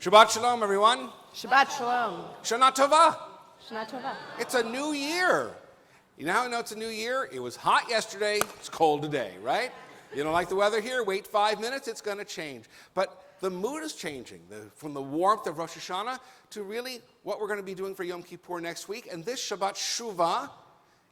Shabbat Shalom, everyone. Shabbat Shalom. Shana Tova. Shana Tova. It's a new year. You now know it's a new year. It was hot yesterday. It's cold today, right? You don't like the weather here? Wait 5 minutes. It's going to change. But the mood is changing from the warmth of Rosh Hashanah to really what we're going to be doing for Yom Kippur next week. And this Shabbat Shuvah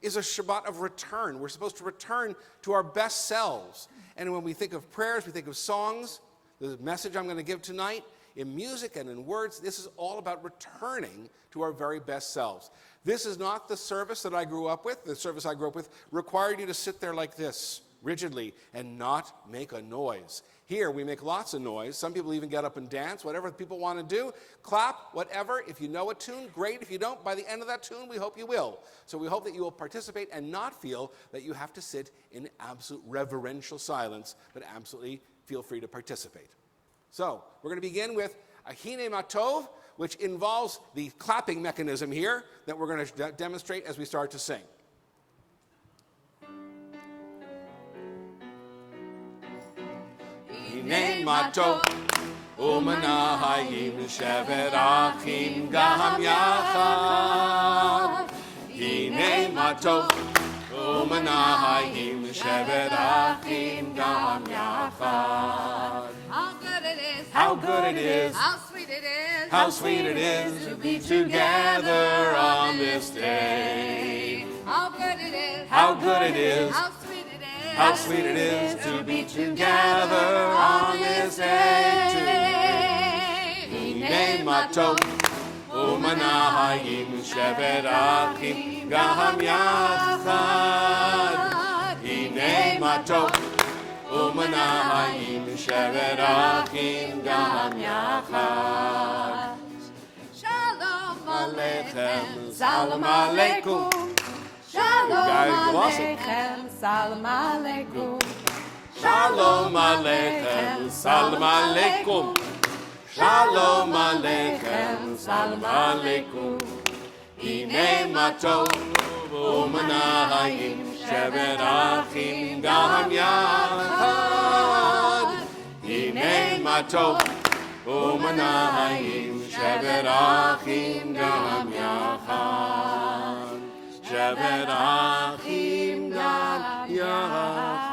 is a Shabbat of return. We're supposed to return to our best selves. And when we think of prayers, we think of songs. The message I'm going to give tonight, in music and in words, this is all about returning to our very best selves. This is not the service that I grew up with. The service I grew up with required you to sit there like this, rigidly, and not make a noise. Here, we make lots of noise. Some people even get up and dance, whatever people want to do. Clap, whatever. If you know a tune, great. If you don't, by the end of that tune, we hope you will. So we hope that you will participate and not feel that you have to sit in absolute reverential silence, but absolutely feel free to participate. So we're going to begin with Ahine Matov, which involves the clapping mechanism here that we're going to demonstrate as we start to sing. Ahine Matov, u'manahayim shevet achim gam yachad. Ahine Matov, u'manahayim shevet achim gam yachad. How good it is, how sweet it is, how sweet it is to be together on this day. how good it is, How good it is, how sweet it is, how sweet it is to be together on this day. Hine matov, u'manahayim shevet achim gam yachad. Hine matov, u'manahayim shevet achim gam yachad. Shalom Aleichem, Salam Aleikum. Shalom Aleichem. Salam Aleikum. Shalom Aleichem, Salam Aleikum. Shalom Aleichem, Salam Aleikum. Hine matov, u'manahayim shevet achim gam yachad. Hine matov, u'manahayim shevet achim gam yachad. Shevet achim gam yachad.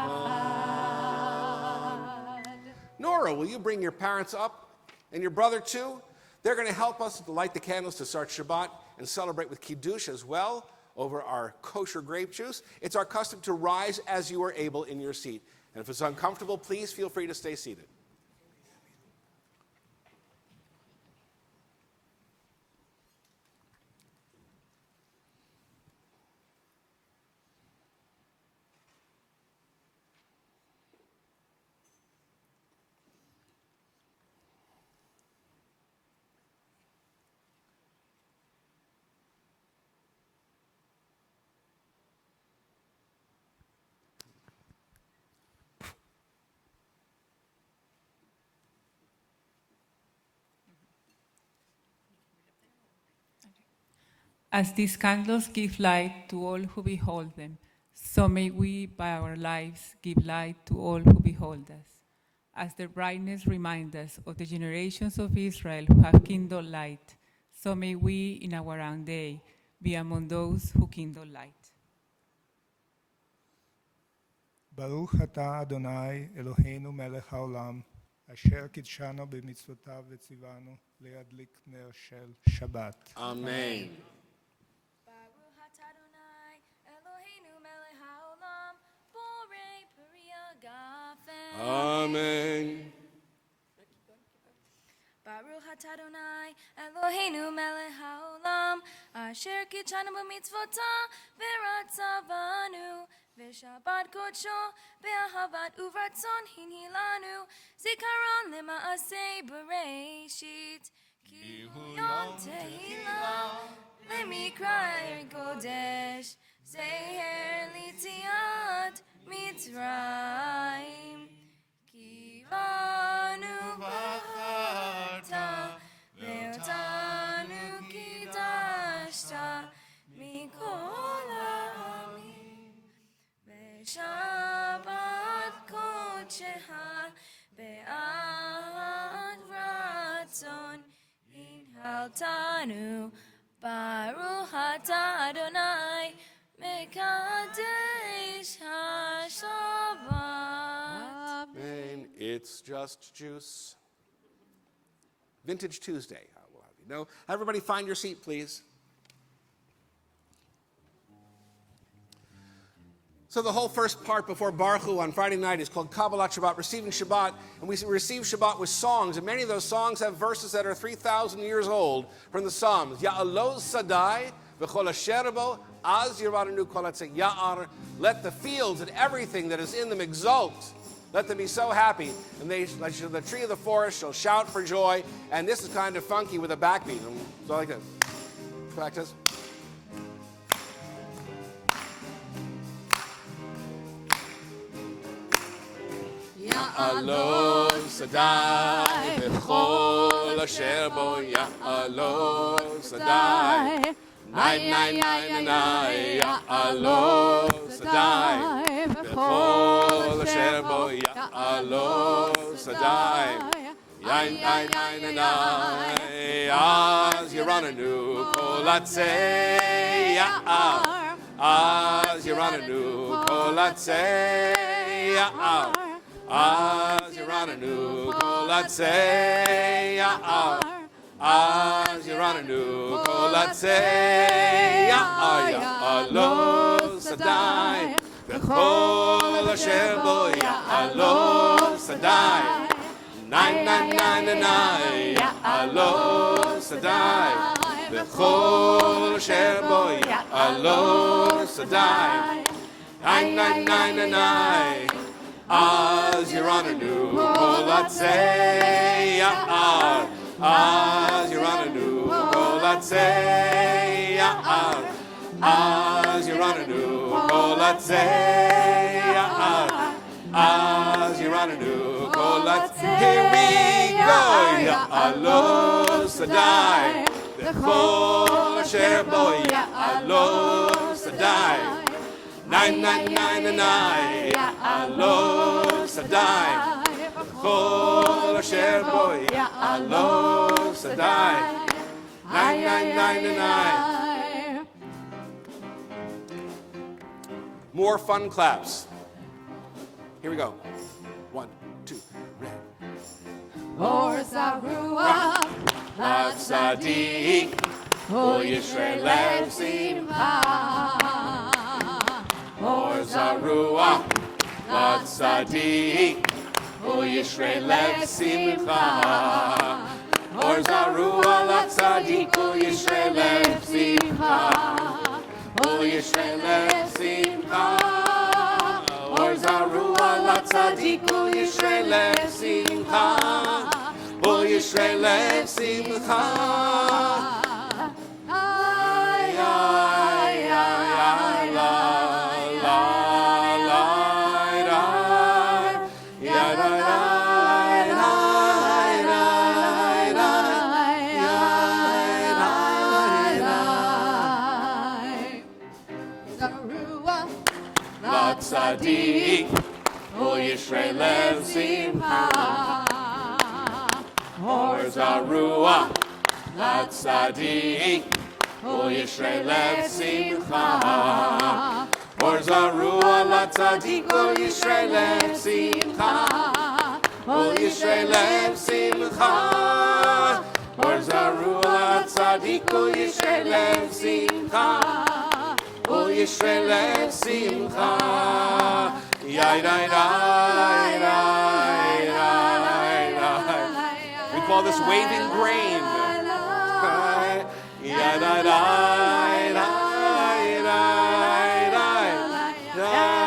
Nora, will you bring your parents up and your brother too? They're going to help us to light the candles to start Shabbat and celebrate with Kiddush as well over our kosher grape juice. It's our custom to rise as you are able in your seat. And if it's uncomfortable, please feel free to stay seated. As these candles give light to all who behold them, so may we, by our lives, give light to all who behold us. As their brightness reminds us of the generations of Israel who have kindled light, so may we, in our own day, be among those who kindle light. Baruch atah Adonai Eloheinu melech haolam, asher kidshanu b'mitzvotav v'tzivanu le'adlik ner shel Shabbat. Amen. Baruch atah Adonai Eloheinu melech haolam, borei peri agafen. Amen. Baruch atah Adonai Eloheinu melech haolam, asher kitshanu b'mitzvotav v'ratzavanu, v'shabbat kodsho be'ahavat uvratzon hinhilanu, zikaron lema'aseh bereshit, ki hu yom tehillah lemikra kodesh, zeher litziat Mitzrayim, ki banu bacharta ve'otanu kidashta mikol ha'amim, ve'shabbat kodsheha be'ad ratzon אותנו. ברוך אתה אדוני, מקדש השבת. Amen. It's just juice. Vintage Tuesday, I will have you know. Everybody find your seat, please. So the whole first part before Baruch Hu on Friday night is called Kabbalat Shabbat, receiving Shabbat. And we receive Shabbat with songs. And many of those songs have verses that are 3,000 years old from the Psalms. Ya'aloz sadai v'chol asher bo az yiranu kol hatzei ya'ar. Let the fields and everything that is in them exult. Let them be so happy. And the tree of the forest shall shout for joy. And this is kind of funky with a backbeat. So like this. Practice. Ya'aloz sadai v'chol asher bo ya'aloz sadai. Nai, nai, nai, nai, nai, ya'aloz sadai v'chol asher bo ya'aloz sadai. Nai, nai, nai, nai, nai, az yiranenu kol hatzei ya'ar. Az yiranenu kol hatzei ya'ar. Az yiranenu kol hatzei ya'ar. Az yiranenu kol hatzei ya'ar. Ya'aloz sadai v'chol asher bo ya'aloz sadai. Nai, nai, nai, nai, nai, ya'aloz sadai v'chol asher bo ya'aloz sadai. Nai, nai, nai, nai, nai, az yiranenu kol hatzei ya'ar. Az yiranenu kol hatzei ya'ar. Az yiranenu kol hatzei ya'ar. Az yiranenu kol hatzei. Here we go. Ya'aloz sadai v'chol asher bo ya'aloz sadai. Nai, nai, nai, nai, nai, ya'aloz sadai v'chol asher bo ya'aloz sadai. Nai, nai, nai, nai, nai. More fun claps. Here we go. 1, 2, ready. Or Zarua, Tzaddik, O Yisrael Lev Simcha. Or Zarua, Tzaddik, O Yisrael Lev Simcha. Or Zarua, Tzaddik, O Yisrael Lev Simcha. O Yisrael Lev Simcha. Or Zarua, Tzaddik, O Yisrael Lev Simcha. O Yisrael Lev Simcha. Ay, ay, ay, ay, Tzaddik, O Yisrael Lev Simcha. Or Zarua, Tzaddik, O Yisrael Lev Simcha. Or Zarua, Tzaddik, O Yisrael Lev Simcha. O Yisrael Lev Simcha. Or Zarua, Tzaddik, O Yisrael Lev Simcha. O Yisrael Lev Simcha. Yai, yai, yai, yai, yai, yai. We call this waving grain. Yai, yai, yai, yai, yai, yai, yai, yai.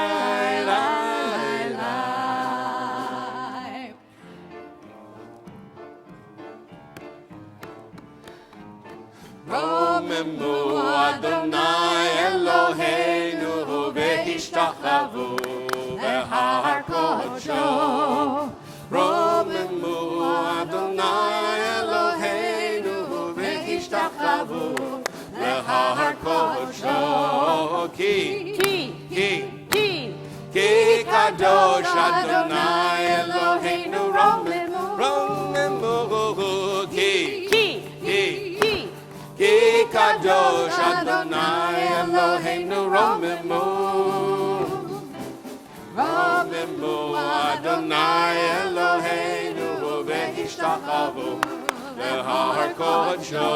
Romemu Adonai Eloheinu v'hishtachvu v'har kodsho. Romemu Adonai Eloheinu v'hishtachvu v'har kodsho. Ki kadosh Adonai Eloheinu romemu ki kadosh Adonai Eloheinu romimu. Romimu Adonai Eloheinu v'hishtachavo lehar kodsho.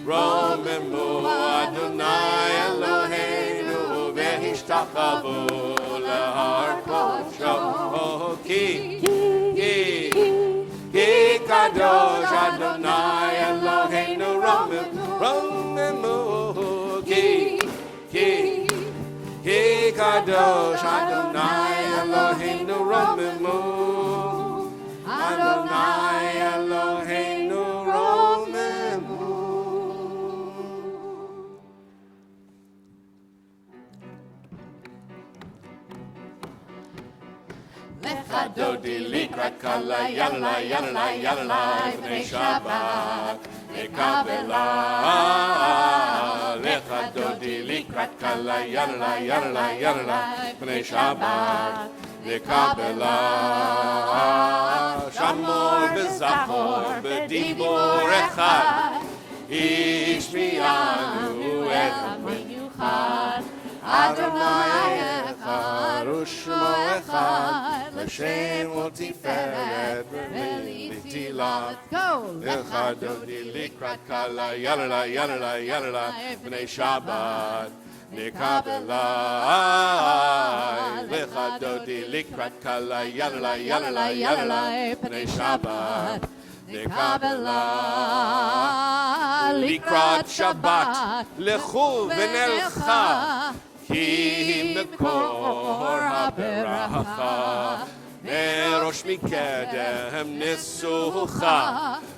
Romimu Adonai Eloheinu v'hishtachavo lehar kodsho. Ki kadosh Adonai Eloheinu romimu. Ki kadosh Adonai Eloheinu romimu. Adonai Eloheinu romimu. Lecha dodi likrat kala yalla yalla yalla b'nei Shabbat nekabela. Lecha dodi likrat kala yalla yalla yalla b'nei Shabbat nekabela. Shamor v'zachor v'dibor echad ishmianu echad minyuchad Adonai echad u'shmo echad l'shem u'tiferet v'litila. Go! Lecha dodi likrat kala yalla yalla yalla b'nei Shabbat nekabela. Lecha dodi likrat kala yalla yalla yalla b'nei Shabbat nekabela. Likrat Shabbat lechu v'nelcha ki mekor haberacha. Merosh mikedem nisucha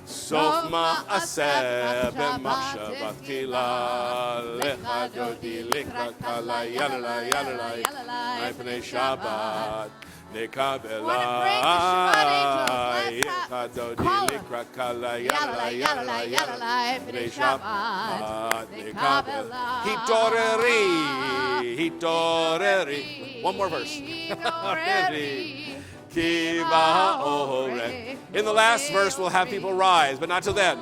sof ma'aseh b'machshavat tila. Lecha dodi likrat kala yalla yalla b'nei Shabbat nekabela. Lecha dodi likrat kala yalla yalla yalla b'nei Shabbat nekabela. Hitoreri. One more verse. Kiva ore. In the last verse, we'll have people rise, but not till then.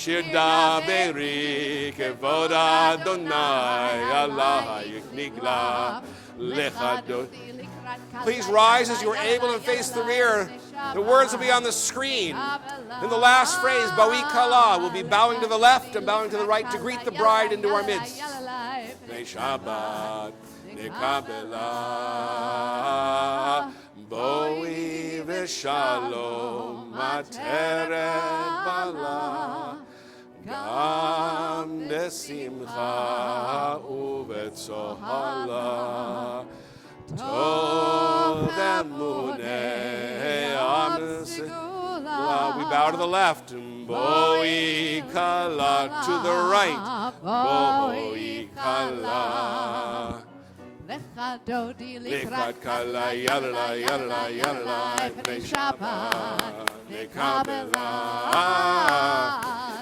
Shirda beri kevod Adonai Allah yiknigla lechadot. Please rise as you are able and face the rear. The words will be on the screen. In the last phrase, Bawi Kala, we'll be bowing to the left and bowing to the right to greet the bride into our midst. Bnei Shabbat nekabela. Boi v'shalom materet bala. Gam desimcha uvetzohala. Tov emunei am segula. We bow to the left. Boi kala to the right. Boi kala. Lecha dodi Likrat kala yalla yalla yalla b'nei Shabbat nekabela.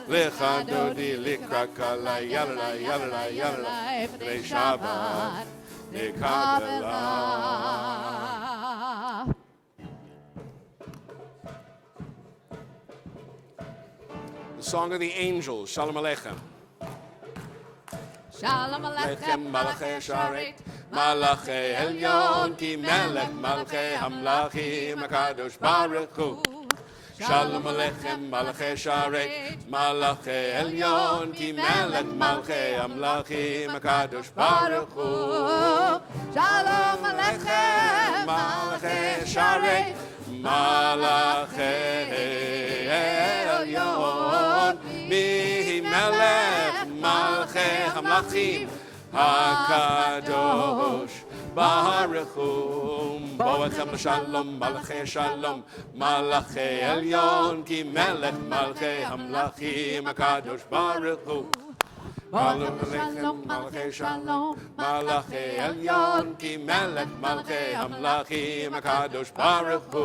Lecha dodi likrat kala yalla yalla yalla b'nei Shabbat nekabela. The song of the angels, Shalom Aleichem. Shalom Lechem Aleichem Malachei Sharet, Malachei Elyon, Ki Melech Malchei Hamlachim HaKadosh Baruch Hu. Shalom Aleichem Malachei Sharet, Malachei Elyon, Ki Melech Malchei Hamlachim HaKadosh Baruch Hu. Shalom Aleichem Malachei Sharet, Malachei Elyon, Mi Melech Malchei Hamlachim HaKadosh Baruch Hu. Boechem Shalom, Malachei Shalom, Malachei Elyon, Ki Melech Malchei Hamlachim HaKadosh Baruch Hu. Shalom Aleichem, Malachei Shalom, Malachei Elyon, Ki Melech Malchei Hamlachim HaKadosh Baruch Hu.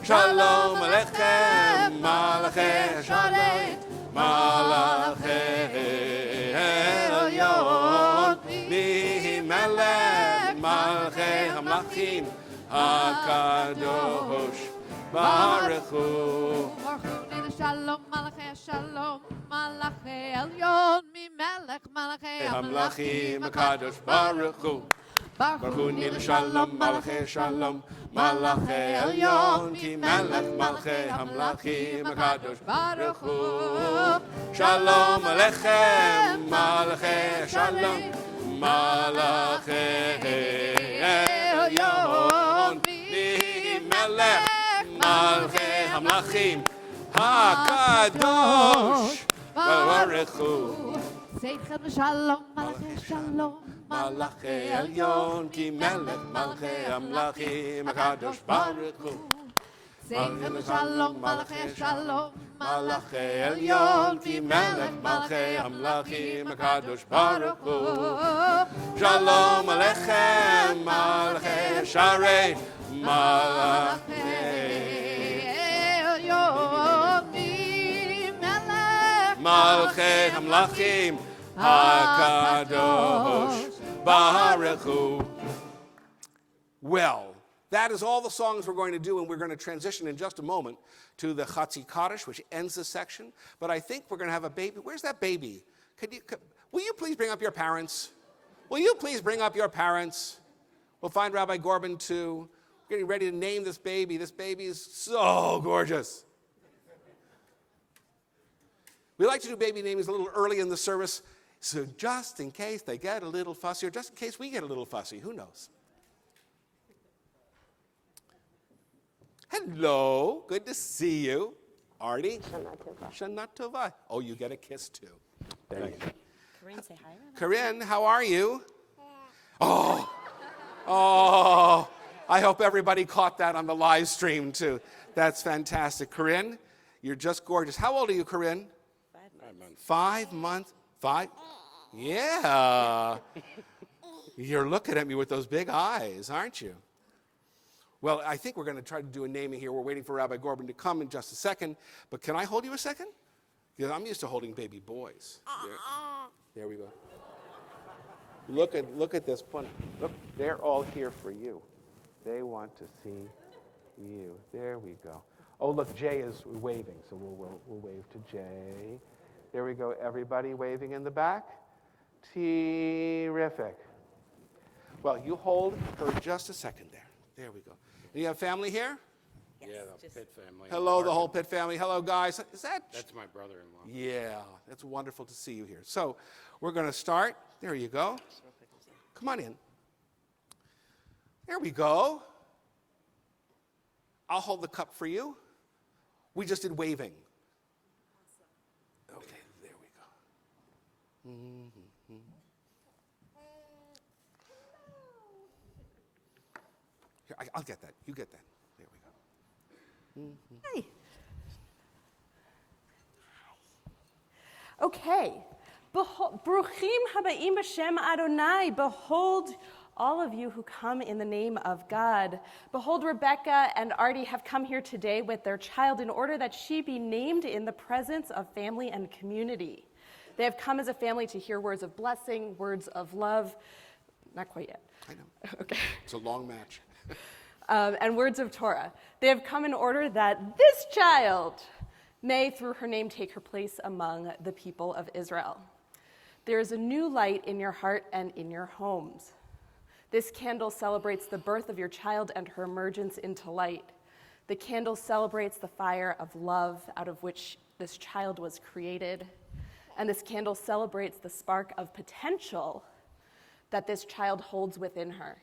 Shalom Aleichem, Malachei Shalom, Malachei Elyon, Mi Melech Malchei Hamlachim HaKadosh Baruch Hu. Shalom Malachei שלום, מלאכי עליון, ממלך מלאכי המלאכים המלאכים, הקדוש ברוך הוא. ברכוני לשלום, מלאכי שלום, מלאכי עליון, כי מלך מלכי המלאכים הקדוש ברוך הוא. שלום עליכם, מלאכי שלום, מלאכי עליון, ממלך מלכי המלאכים הקדוש ברוך הוא. צאתכם בשלום, מלאכי שלום, מלאכי עליון, כי מלך מלכי המלאכים הקדוש ברוך הוא. צאתכם בשלום, מלאכי שלום, מלאכי עליון, כי מלך מלכי המלאכים הקדוש ברוך הוא. שלום עליכם, מלכי שערי, מלאכי עליון, ממלך מלכי המלאכים הקדוש ברוך הוא. Well, that is all the songs we're going to do, and we're going to transition in just a moment to the Chatzi Kaddish, which ends this section. But I think we're going to have a baby. Where's that baby? Will you please bring up your parents? Will you please bring up your parents? We'll find Rabbi Gorbin too. We're getting ready to name this baby. This baby is so gorgeous. We like to do baby namings a little early in the service, so just in case they get a little fussy, or just in case we get a little fussy, who knows? Hello, good to see you. Artie? Shana Tova. Oh, you get a kiss too. There you go. Corinne, say hi. Corinne, how are you? Oh, I hope everybody caught that on the live stream too. That's fantastic. Corinne, you're just gorgeous. How old are you, Corinne? 5 months. 5 months? 5? Yeah. You're looking at me with those big eyes, aren't you? Well, I think we're going to try to do a naming here. We're waiting for Rabbi Gorbin to come in just a second. But can I hold you a second? Because I'm used to holding baby boys. There we go. Look at this one. Look, they're all here for you. They want to see you. There we go. Oh, look, Jay is waving, so we'll wave to Jay. There we go. Everybody waving in the back. Terrific. Well, you hold for just a second there. There we go. You have family here? Yes, Yeah, the just- Pitt family. Hello, the whole Pitt family. Hello, guys. Is that? That's my brother-in-law. Yeah, it's wonderful to see you here. So we're going to start. There you go. Come on in. There we go. I'll hold the cup for you. We just did waving. Okay, there we go. Here, I'll get that. You get that. There we go. Hi. Okay. Bruchim habaim b'shem Adonai. Behold, all of you who come in the name of God. Behold, Rebecca and Artie have come here today with their child in order that she be named in the presence of family and community. They have come as a family to hear words of blessing, words of love. Not quite yet. I know. Okay. It's a long match. And words of Torah. They have come in order that this child may, through her name, take her place among the people of Israel. There is a new light in your heart and in your homes. This candle celebrates the birth of your child and her emergence into light. The candle celebrates the fire of love out of which this child was created. And this candle celebrates the spark of potential that this child holds within her.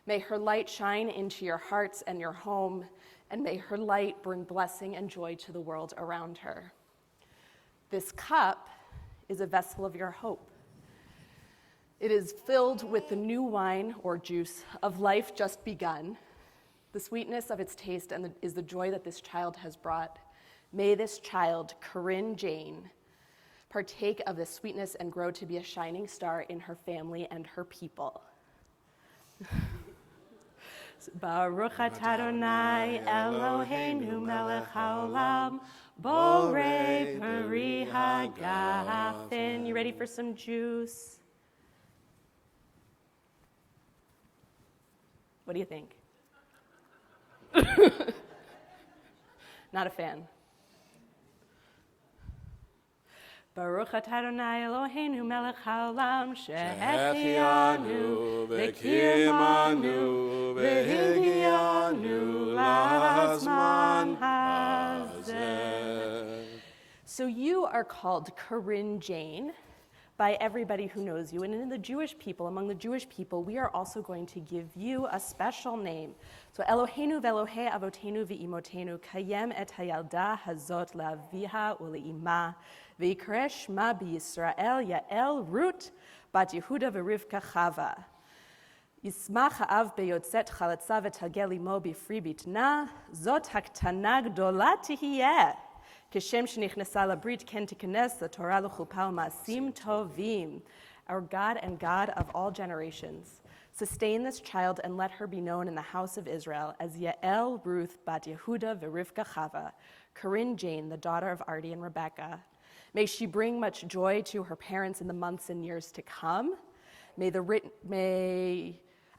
May her light shine into your hearts and your home, and may her light bring blessing and joy to the world around her. This cup is a vessel of your hope. It is filled with the new wine or juice of life just begun. The sweetness of its taste is the joy that this child has brought. May this child, Corinne Jane, partake of this sweetness and grow to be a shining star in her family and her people. Baruch atah Adonai Eloheinu melech haolam borei peri hagafen. You ready for some juice? What do you think? Not a fan. Baruch atah Adonai Eloheinu melech haolam Shehechianu v'kimanu v'higianu lazman hazeh. So you are called Corinne Jane by everybody who knows you. And in the Jewish people, among the Jewish people, we are also going to give you a special name. So Eloheinu ve'Elohei avotenu ve'imotenu kayem et hayalda hazot le'aviha ule'ima ve'yikra shma b'Yisrael Yael Rut bat Yehuda ve'Rivka Chava. Yismach ha'av beyotzet chalatza v'talgel imo b'fri bitna zot haktana gdola tihiyeh. Kishem shenichnasa labrit ken tikanes Torah l'chupa u'ma'asim tovim. Our God and God of all generations, sustain this child and let her be known in the house of Israel as Yael Ruth bat Yehuda v'Rivka Chava, Corinne Jane, the daughter of Ardi and Rebecca. May she bring much joy to her parents in the months and years to come.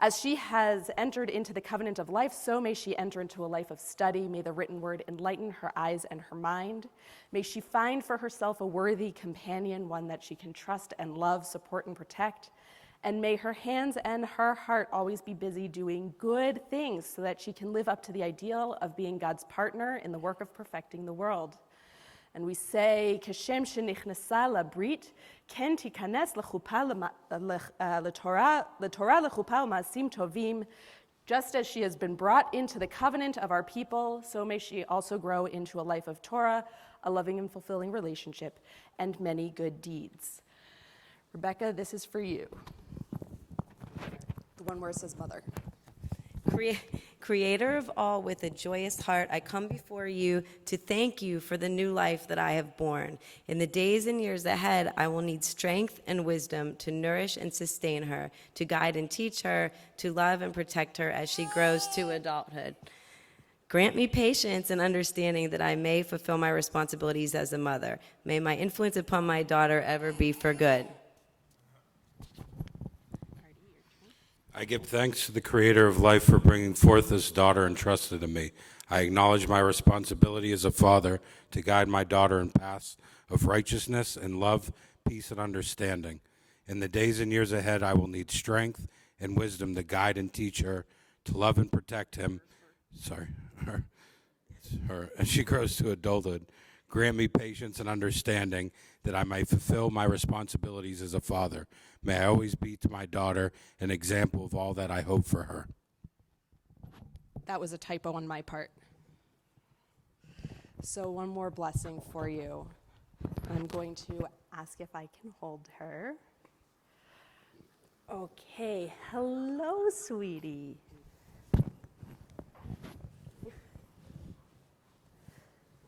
As she has entered into the covenant of life, so may she enter into a life of study. May the written word enlighten her eyes and her mind. May she find for herself a worthy companion, one that she can trust and love, support and protect. And may her hands and her heart always be busy doing good things so that she can live up to the ideal of being God's partner in the work of perfecting the world. And we say, Kashem shenichnasa labrit, ken tikanes l'Torah l'chupa u'ma'asim tovim. Just as she has been brought into the covenant of our people, so may she also grow into a life of Torah, a loving and fulfilling relationship, and many good deeds. Rebecca, this is for you. The one where it says mother. Creator of all, with a joyous heart, I come before you to thank you for the new life that I have born. In the days and years ahead, I will need strength and wisdom to nourish and sustain her, to guide and teach her, to love and protect her as she grows to adulthood. Grant me patience and understanding that I may fulfill my responsibilities as a mother. May my influence upon my daughter ever be for good. I give thanks to the Creator of life for bringing forth this daughter entrusted to me. I acknowledge my responsibility as a father to guide my daughter in paths of righteousness and love, peace, and understanding. In the days and years ahead, I will need strength and wisdom to guide and teach her, to love and protect her as she grows to adulthood. Grant me patience and understanding that I may fulfill my responsibilities as a father. May I always be to my daughter an example of all that I hope for her. That was a typo on my part. So one more blessing for you. I'm going to ask if I can hold her. Okay, hello, sweetie.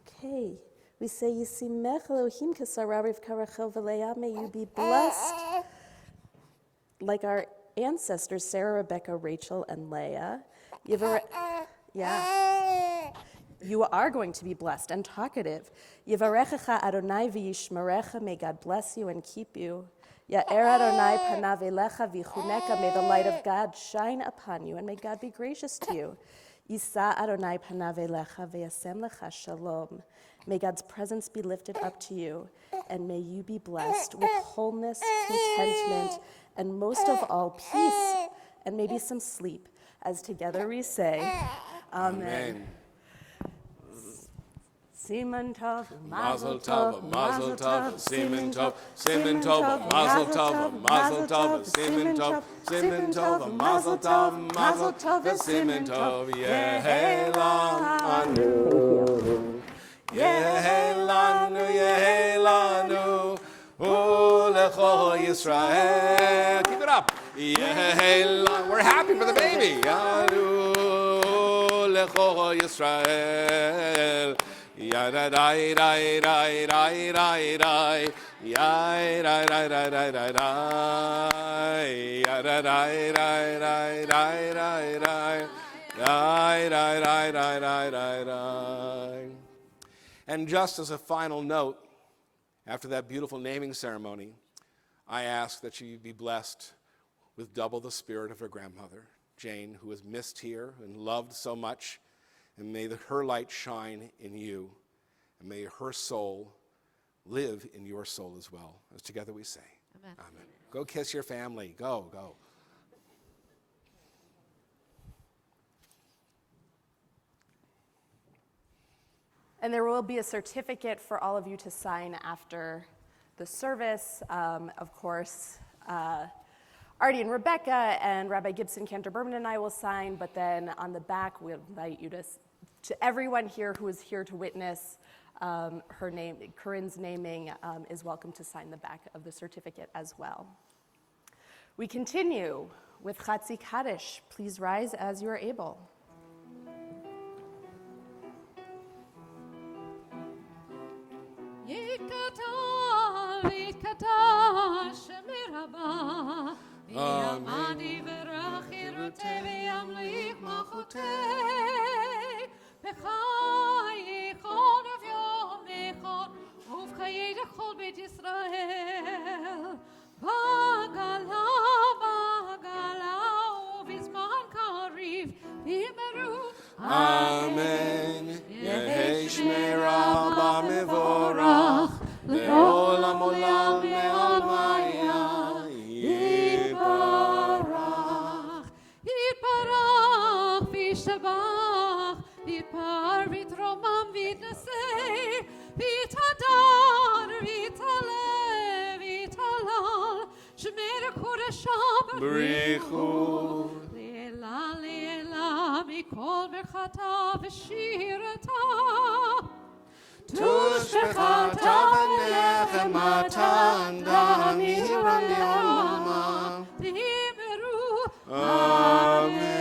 Okay, we say, Yisimech Elohim Kesarav Karachel V'Leah, may you be blessed like our ancestors, Sarah, Rebecca, Rachel, and Leah. You are going to be blessed and talkative. Yivarechecha Adonai v'yishmerecha, may God bless you and keep you. Ya'er Adonai panav elecha v'yichuneka, may the light of God shine upon you, and may God be gracious to you. Yisa Adonai panav elecha v'yasem lecha shalom. May God's presence be lifted up to you, and may you be blessed with wholeness, contentment, and most of all, peace, and maybe some sleep, as together we say, Amen. Siman Tov, Mazel Tov, Mazel Tov, Siman Tov, Siman Tov, Mazel Tov, Mazel Tov, Siman Tov, Siman Tov, Mazel Tov, Mazel Tov, Siman Tov, Yehelanu, Yehelanu, Yehelanu, Ulecho Yisrael. Keep it up. Yehelanu. We're happy for the baby. Ulecho Yisrael. Yada dai dai dai dai dai dai, yai dai dai dai dai dai dai, yada dai dai dai dai dai dai, dai dai dai dai dai dai dai. And just as a final note, after that beautiful naming ceremony, I ask that she be blessed with double the spirit of her grandmother, Jane, who was missed here and loved so much. And may her light shine in you, and may her soul live in your soul as well. As together we say, Amen. Amen. Go kiss your family. Go, go. And there will be a certificate for all of you to sign after the service. Of course, Artie and Rebecca and Rabbi Gibson, Cantor Berman, and I will sign, but then on the back, we'll invite you to everyone here who is here to witness her name, Corinne's naming, is welcome to sign the back of the certificate as well. We continue with Chatzi Kaddish. Please rise as you are able. יתקדש מרבה, יעמדי ורחי רותי וימליך מלכותי, בחיי כל אביון נכון, ובחיי לכל בית ישראל, בגלה ובזמן קריב, יאמרו אמן. יהי שמרה במבורך, לעולם עולם מעלמיה יתברך. יתברך וישתבח, יתפאר ויתרומם ויתנשא, ויתהדר ויתעלה ויתהלל, שמר קודשה בריחו. לעילה לעילה מכל ברכתה ושירתה. תושבחתה ונחמתה דהמירה לעולמה. ואמרו אמן.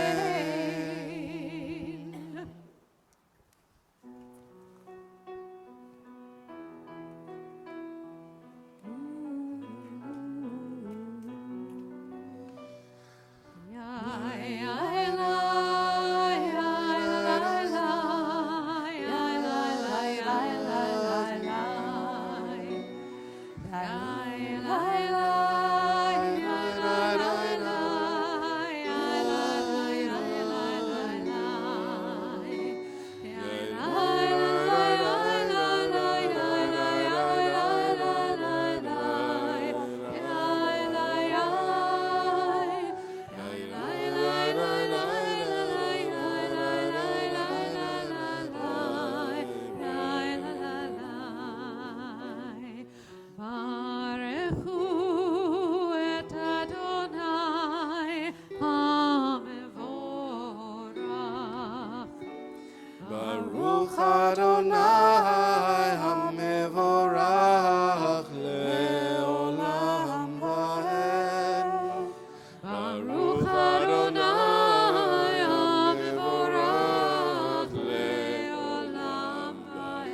ברוך אדוני המבורך לעולם ועד. ברוך אדוני המבורך לעולם ועד.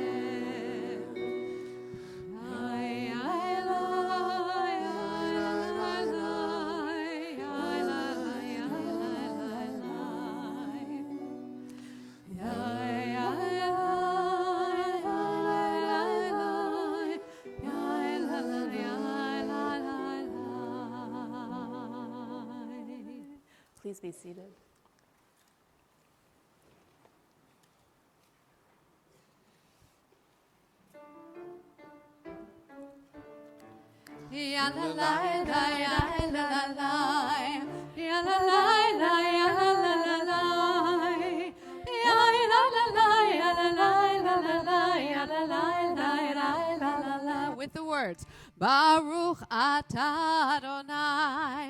Please be seated. Ya la la la ya la la la ya la la la ya la la la la ya la la la ya la la la la ya la la la la with the words Baruch atah Adonai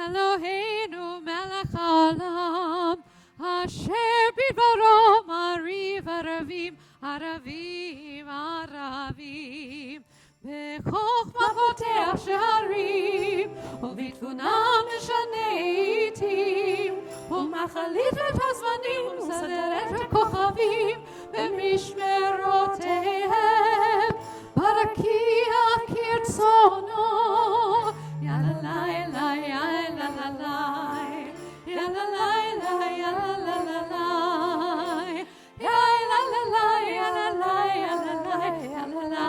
Eloheinu melech haolam asher bidbaro mariv aravim aravim aravim בחוכמה פותח שערים, ובתבונה משנה עיתים, ומחליט את הזמנים, מסדר את הכוכבים, במשמרותיהם, ברקיע כרצונו. יאללה לילה, יאללה לילה, יאללה לילה, יאללה לילה, יאללה לילה, יאללה לילה, יאללה לילה.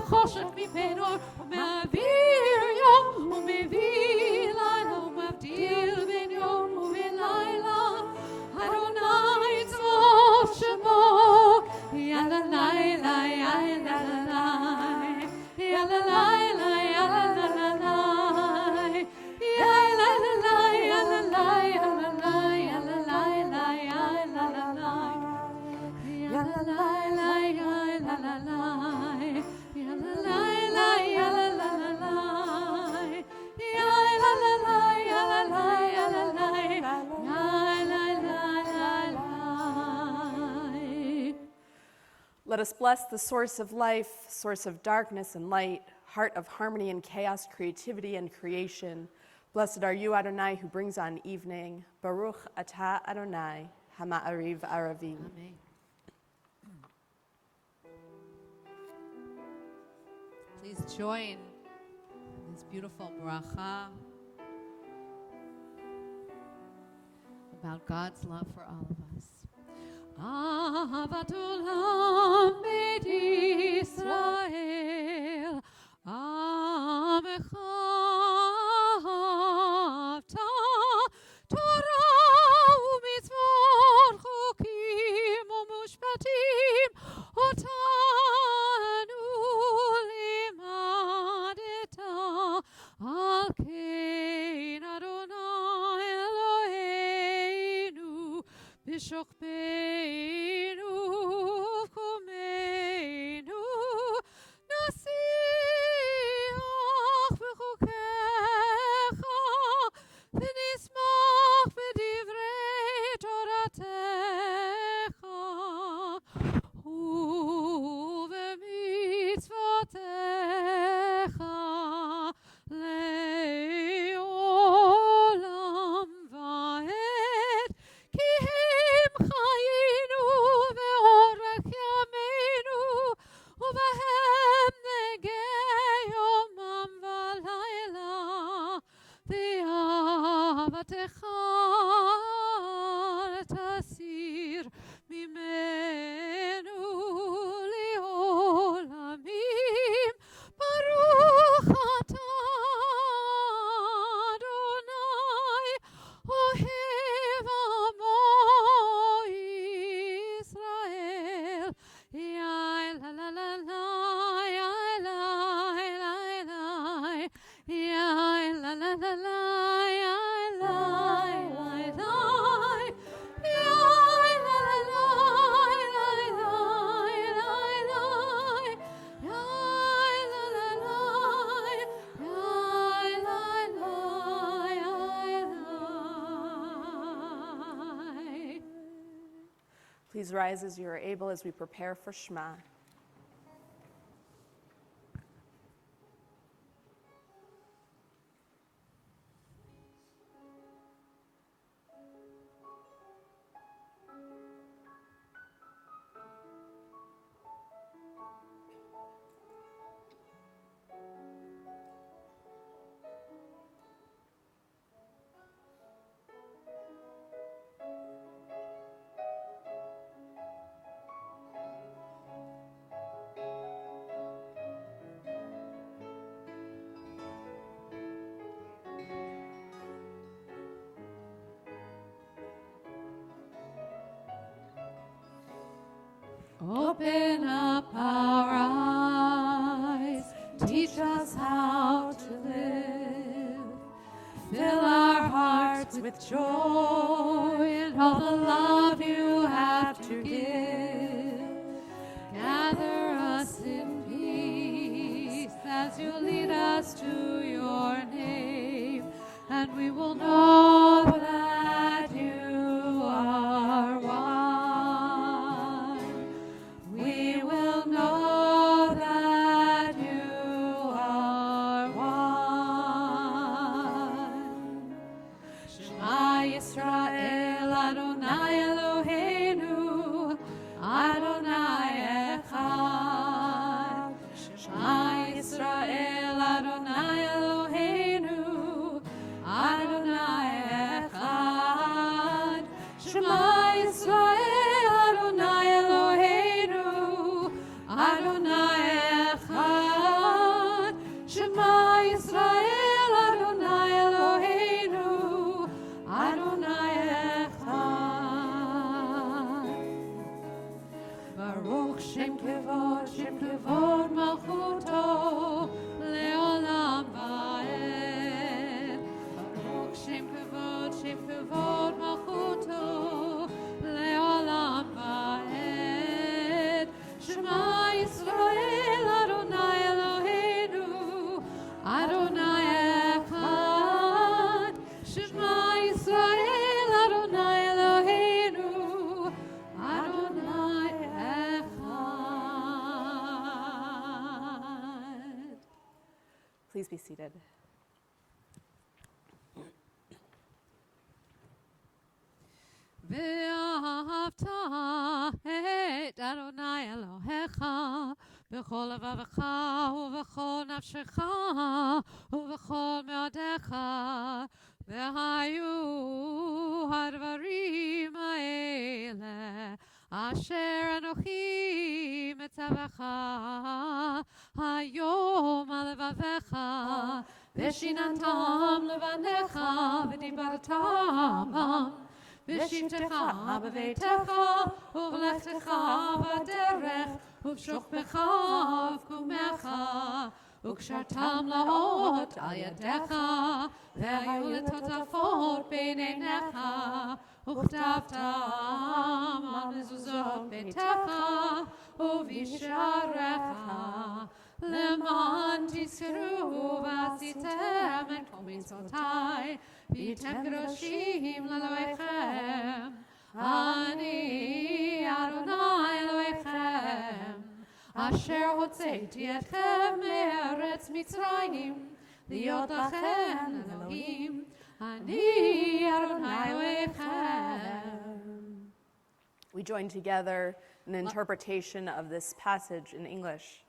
חושך מפני אור, ומעביר יום, ומביא לילה, ומבדיל ya la la la, ya la la la, ya la la la, ya la la la la, ya la la la, ya la la, ya la la, ya la la la. Let us bless the source of life, source of darkness and light, heart of harmony and chaos, creativity and creation. Blessed are you, Adonai, who brings on evening. Baruch atah Adonai, hama'ariv aravim. Amen. Please join this beautiful bracha about God's love for all of us. Ahavat olam beit Yisrael, amecha ahavta, Torah u'mitzvot chukim u'mushpatim, otanu limadeta, al kein Adonai Eloheinu, b'shokbeinu v'kumeinu, nasiach v'chukecha, v'nismach v'divrei Toratecha, u'v'mitzvotecha le'olam va'ed, ki hem chayinu ve'orech yameinu, u'vahem negei yomam v'layla, v'avatecha tasir mimenu li'olamim. Baruch atah Adonai, ohev amo Yisrael. Yai la la la la, yai la la la, yai la la la la, yai la la la, yai la la la, yai la la, yai la la la, yai la la, yai la. Please rise as you are able as we prepare for Shema. Open up our eyes, teach us how to live. Fill our hearts with joy and all the love you have to give. Gather us in peace as you lead us to your name, and we will know that you are one. We will know that you are one. Shema Yisrael, Adonai Eloheinu, Adonai Echad. Shema Yisrael, Adonai Eloheinu, Adonai Echad. Shema Yisrael, Adonai Eloheinu, Adonai Echad. Shema Yisrael, Adonai Eloheinu, Adonai Echad. Baruch Shem Kevod Malchuto, Leolam Va'ed. Baruch Shem Kevod Malchuto, Leolam Va'ed. Please be seated. ואהבת את אדוני אלוהיך בכל לבבך ובכל נפשך ובכל מאודיך, והיו הדברים האלה אשר אנוכי מצווך היום על לבביך, ושיננתם לבניך ודיברתם בשבתך בביתך ובלכתך בדרך ובשוכבך ובקומך, וקשרתם לאות על ידיך, והיו לטוטפות בין עיניך, וכתבתם על מזוזות ביתך ובשעריך, למען תזכרו ועשיתם את כל מצוותיי, והייתם קדושים לאלוהיכם. אני אדוני אלוהיכם, אשר הוצאתי אתכם מארץ מצרים, להיות לכם אלוהים. אני אדוני אלוהיכם. We join together in an interpretation of this passage in English.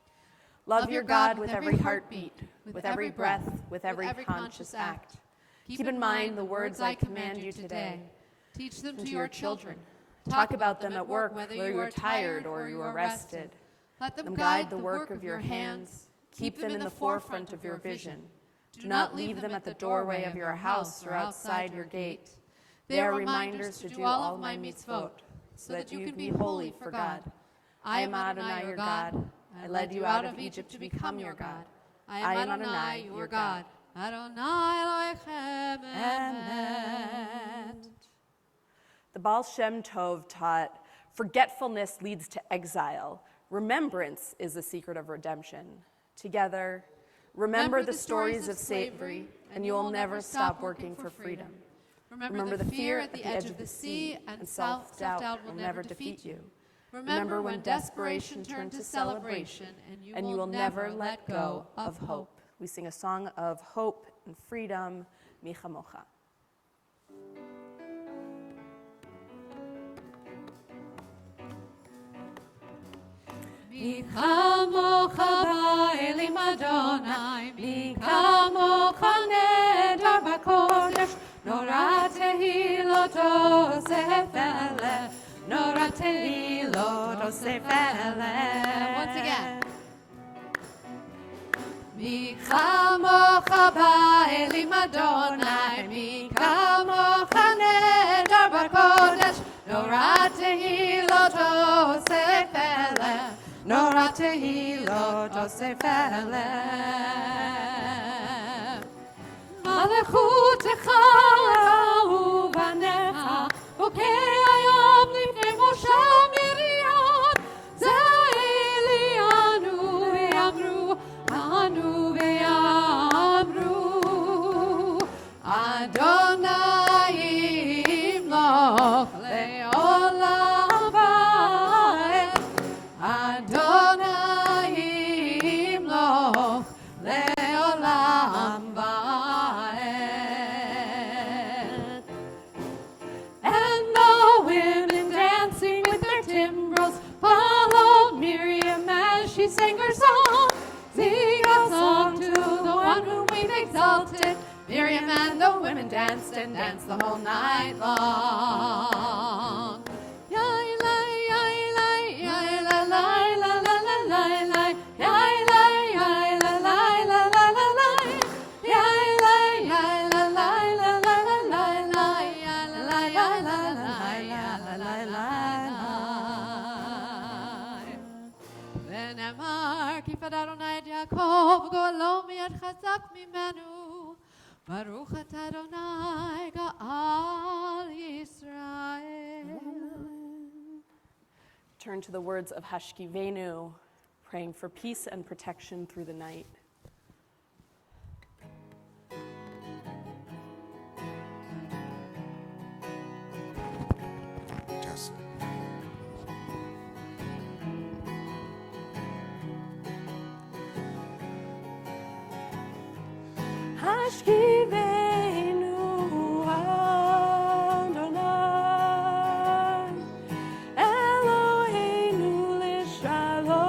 Love your God with every heartbeat, with every breath, with every conscious act. Keep in mind the words I command you today. Teach them to your children. Talk about them at work, whether you are tired or you are rested. Let them guide the work of your hands. Keep them in the forefront of your vision. Do not leave them at the doorway of your house or outside your gate. They are reminders to do all of my mitzvot, so that you can be holy for God. I am Adonai your God. I led you out of Egypt to become your God. I am Adonai your God. Adonai Elohechem Emet. The Baal Shem Tov taught, forgetfulness leads to exile. Remembrance is the secret of redemption. Together, remember the stories of slavery, and you will never stop working for freedom. Remember the fear at the edge of the sea, and self-doubt will never defeat you. Remember when desperation turned to celebration, and you will never let go of hope. We sing a song of hope and freedom, Mi Chamocha. Mi chamocha ba'elim Adonai, mi chamocha nedar b'kodesh, nora tehilot osef eleh, nora tehilot osef eleh. Once again. Mi chamocha ba'elim Adonai, mi chamocha nedar b'kodesh, nora tehilot osef eleh, nora tehilot osef eleh. מלכותך ראו בניך, בוקע היום לפני משה מרים, זה אלינו ויאמרו, אנו ויאמרו, אדוני ימלוך לעולם ועד, אדוני ימלוך לעולם ועד. And the women dancing with their timbrels followed Miriam as she sang her song. Sing a song to the one whom we've exalted. Miriam and the women danced and danced the whole night long. ונאמר כי פדה אדוני את יעקב וגואלו מיד חזק ממנו, ברוך אתה אדוני גאל ישראל. Turn to the words of Hashkivenu, praying for peace and protection through the night. Just Hashkivenu Adonai, Eloheinu l'shalom,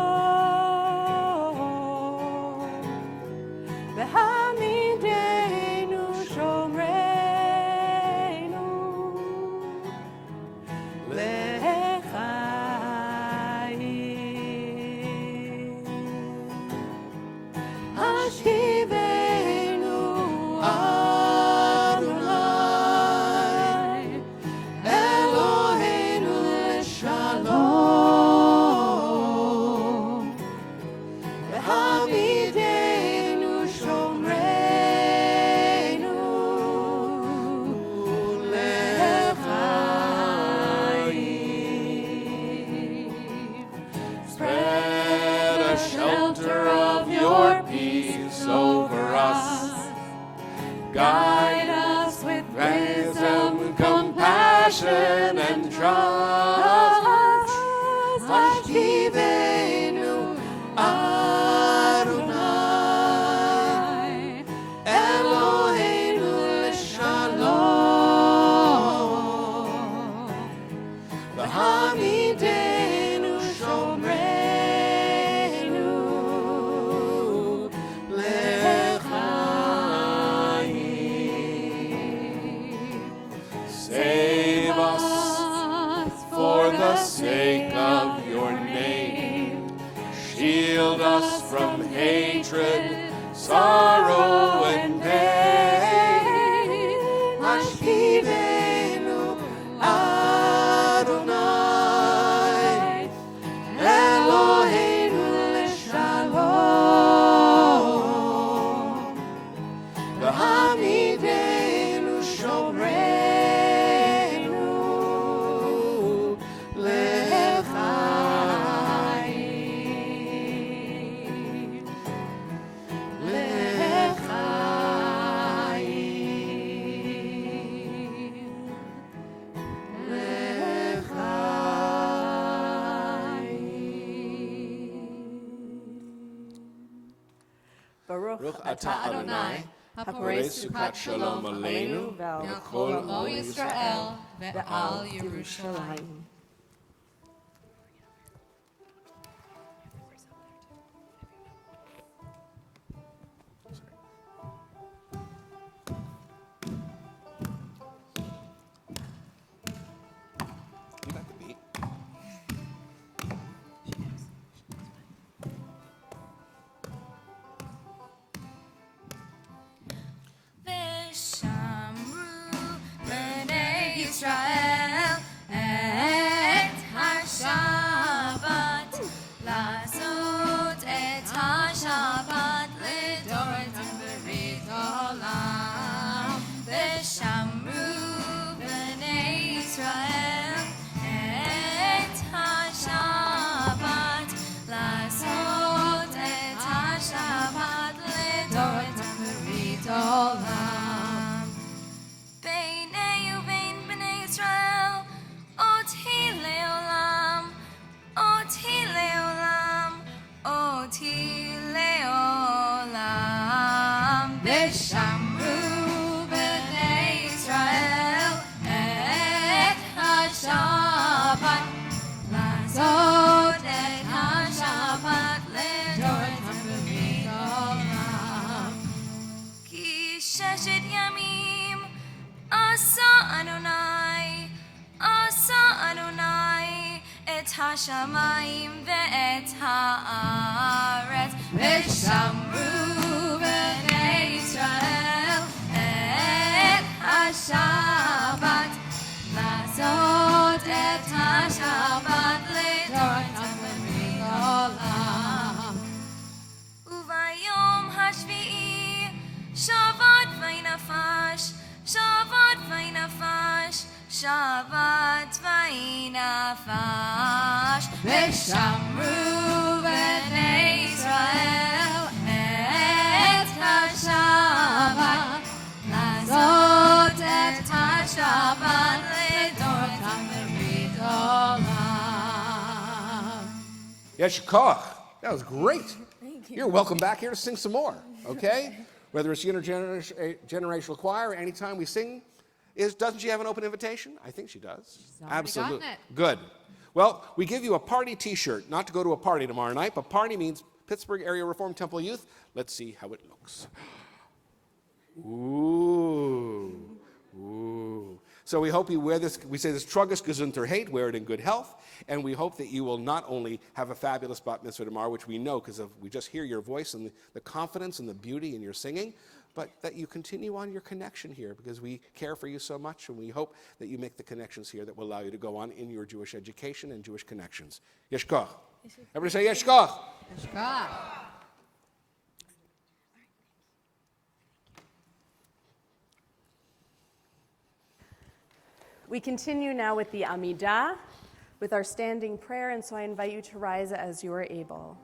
v'hamidenu shomreinu l'chaim. Hashkivenu Adonai, Eloheinu l'shalom, v'hamidenu shomreinu l'chaim. Spread a shelter of your peace over us. Guide us with Wisdom, compassion, and trust. Hashkivenu Adonai, Eloheinu l'shalom, v'hamidenu shomreinu l'chaim. Save us for the sake of your name. Shield us from hatred, sorrow, and pain. Hashkivenu Adonai, Eloheinu l'shalom, v'hamidenu shomreinu l'chaim. Baruch atah Adonai, haporei sukat shalom aleinu, v'al amo Yisrael, ve'al Yerushalayim. You got the beat. ושמרו בני ישראל את השבת, לעשות את השבת לדורתם ברית עולם. ושמרו בני ישראל את השבת, לעשות את השבת לדורתם ברית עולם. ביני ובין בני ישראל אותי לעולם, אותי לעולם, אותי לעולם. ושמרו בני ישראל את השבת, לעשות את השבת לדורתם ברית עולם. כי ששת ימים עשה אדוני, עשה אדוני את השמיים ואת הארץ. ושמרו בני ישראל את השבת, לעשות את השבת לדורתם ברית עולם. וביום השביעי שבת וינפש, שבת וינפש, שבת וינפש. ושמרו בני ישראל את השבת, לעשות את השבת לדורתם ברית עולם. Yes, Koch. That was great. Thank you. You're welcome back here to sing some more, okay? Whether it's intergenerational choir or anytime we sing, doesn't she have an open invitation? I think she does. already Absolutely. gotten it. Good. Well, we give you a party t-shirt, not to go to a party tomorrow night, but party means Pittsburgh Area Reformed Temple Youth. Let's see how it looks. Ooh. Ooh. So we hope you wear this. We say this Trugus Gesundheit, hate, wear it in good health. And we hope that you will not only have a fabulous bat mitzvah tomorrow, which we know because we just hear your voice and the confidence and the beauty in your singing, but that you continue on your connection here because we care for you so much, and we hope that you make the connections here that will allow you to go on in your Jewish education and Jewish connections. Yeshkoch. Everybody say Yeshkoch. God. We continue now with the Amidah, with our standing prayer, and so I invite you to rise as you are able.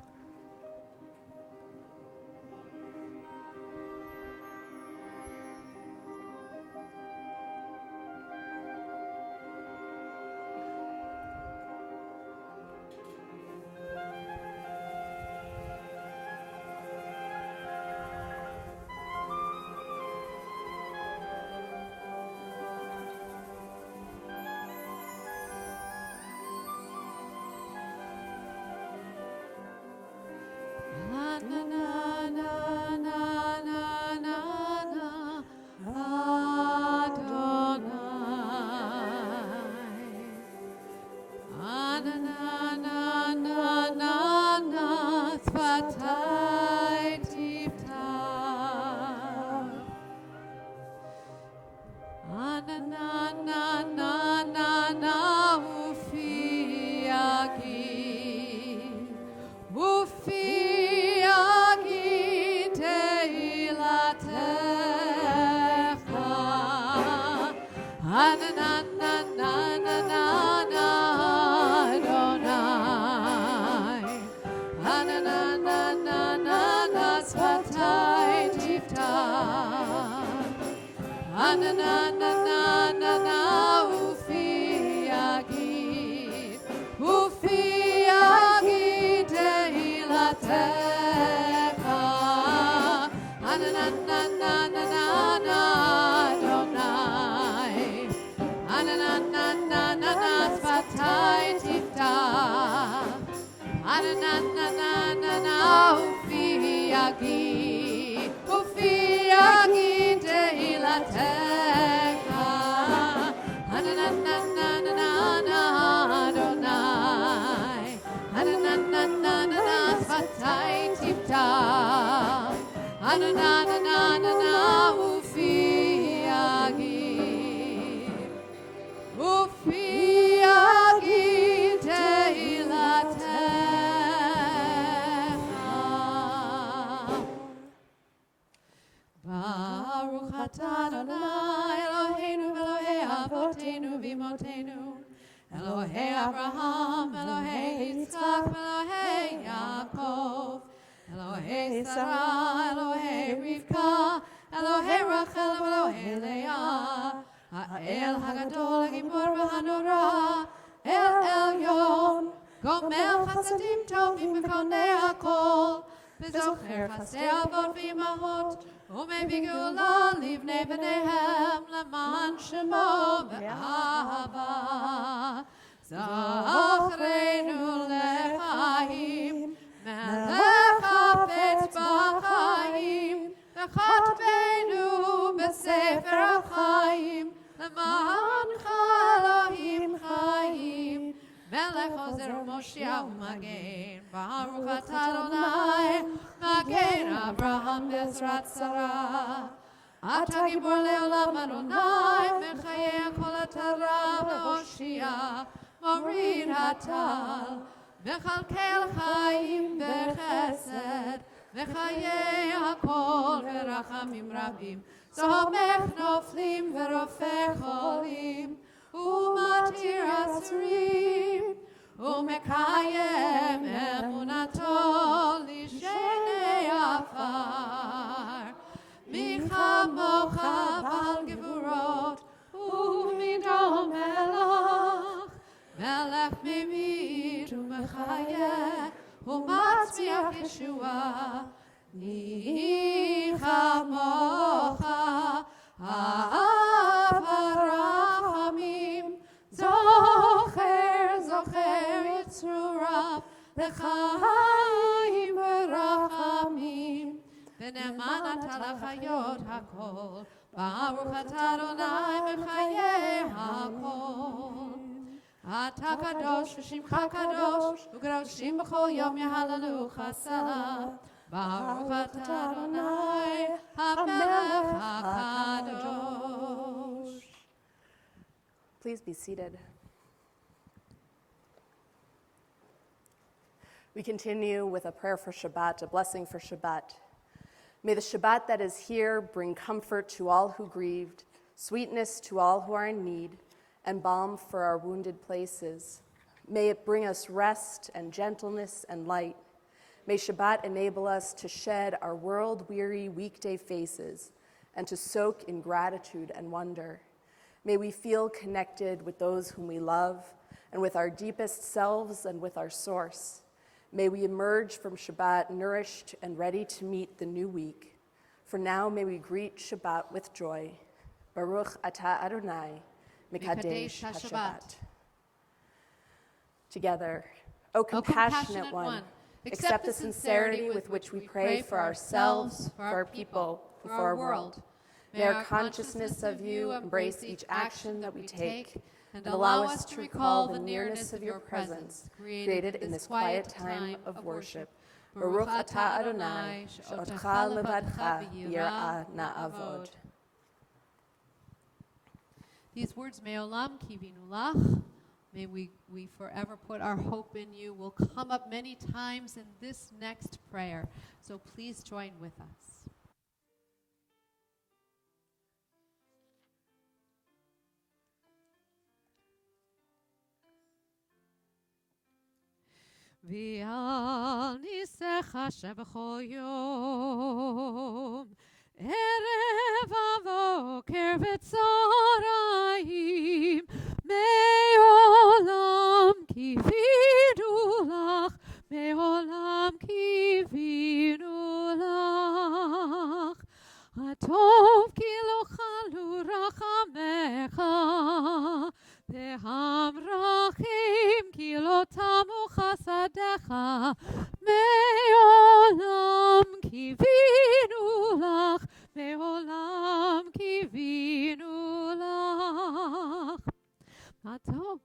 Elohei Abraham, Elohei Yitzchak, Elohei Yaakov, Elohei Sarah, Elohei Rivka, Elohei Rachel, Elohei Leah, Ha'el Hagadol, Hagibor v'Hanora, El Elyon, Gomel Chasadim Tovim v'Konei Hakol, V'zocher Chasdei Avot v'Imahot, Umei Geulah Livnei B'neihem, Leman Shemo v'Ahava. Zachrenu lechaim, melech hafetz b'chaim, v'chatbenu b'sefer ha'chaim, lemancha Elohim chaim, melech ozer u'moshiach u'magen, baruch atah Adonai, magen Abraham b'ezrat Sarah. אתה גיבור לעולם אדוני, מחיה כל התורה והושיע, מוריד הטל, מכלכל חיים וחסד, וחיי הכל ורחמים רבים, צומח נופלים ורופא חולים, ומתיר אסורים, ומקיים אמונתו לשני עפר. מי כמוך בעל גבורות ומידו מלך, מלך ממית ומחיה ומצמיח ישועה, מי כמוך האב הרחמים, זוכר יצרוריו לחיים ברחמים, ונאמן אתה לחיות הכל, ברוך אתה אדוני מחיי הכל. אתה קדוש ושמך קדוש, וקדושים בכל יום יהללוך סלע. ברוך אתה אדוני המלך הקדוש. Please be seated. We continue with a prayer for Shabbat, a blessing for Shabbat. May the Shabbat that is here bring comfort to all who grieved, sweetness to all who are in need, and balm for our wounded places. May it bring us rest and gentleness and light. May Shabbat enable us to shed our world-weary weekday faces and to soak in gratitude and wonder. May we feel connected with those whom we love and with our deepest selves and with our source. May we emerge from Shabbat nourished and ready to meet the new week. For now, may we greet Shabbat with joy. Baruch atah Adonai, Mekadesh HaShabbat. Together, O compassionate one, accept the sincerity with which we pray for ourselves, for our people, and for our world. May our consciousness of you embrace each action that we take and allow us to recall the nearness of your presence created in this quiet time of worship. Baruch atah Adonai, she'otcha levadcha yirah na'avod. These words, Me'olam kivinu lach, may we forever put our hope in you, will come up many times in this next prayer. So please join with us. V'al nisecha sheb'chol yom erev avoker v'tzarayim me'olam kivinu lach, me'olam kivinu lach. Hatov ki lo chalu rachamecha, ve'hamrachim ki lo tamu chasadecha, me'olam kivinu lach, me'olam kivinu lach. Hatov.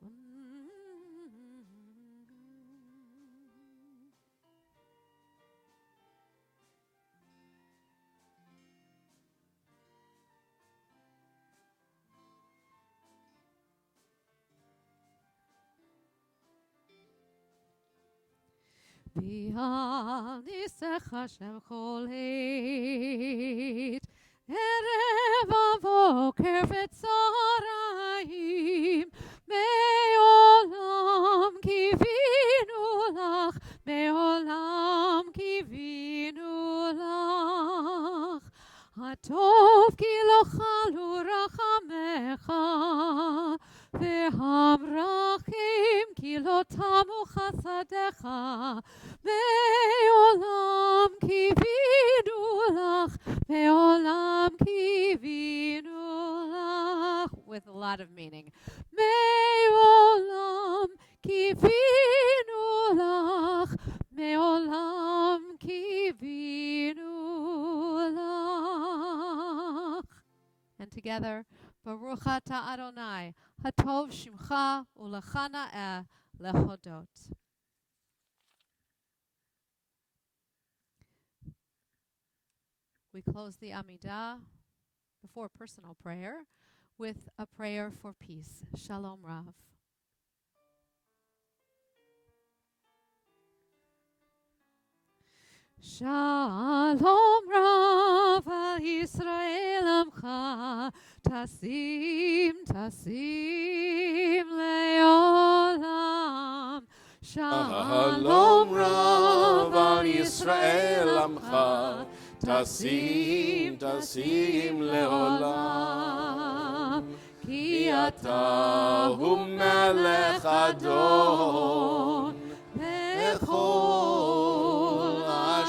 V'al nisecha sheb'chol heit erev avoker v'tzarayim me'olam kivinu lach, me'olam kivinu lach. Hatov ki lo chalu rachamecha, ve'hamrachim ki lo tamu chasadecha, me'olam kivinu lach, me'olam kivinu lach. With a lot of meaning. Me'olam kivinu lach, me'olam kivinu lach. And together, Baruch atah Adonai, hatov shimcha ulechana lehodot. We close the Amidah before personal prayer with a prayer for peace. Shalom Rav. Shalom Rav al Yisrael Amcha, tasim leolam. Shalom Rav al Yisrael Amcha, tasim leolam. Ki ata hu melech adon, bechol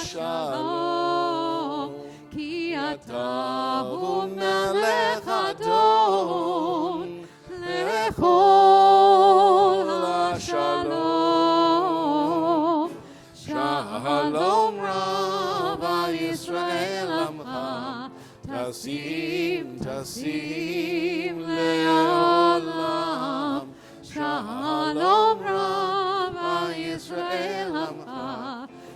השלום. הוא מלך אדון לכל השלום. שלום רב על ישראל עמך, תשים תשים לעולם. שלום רב על ישראל עמך,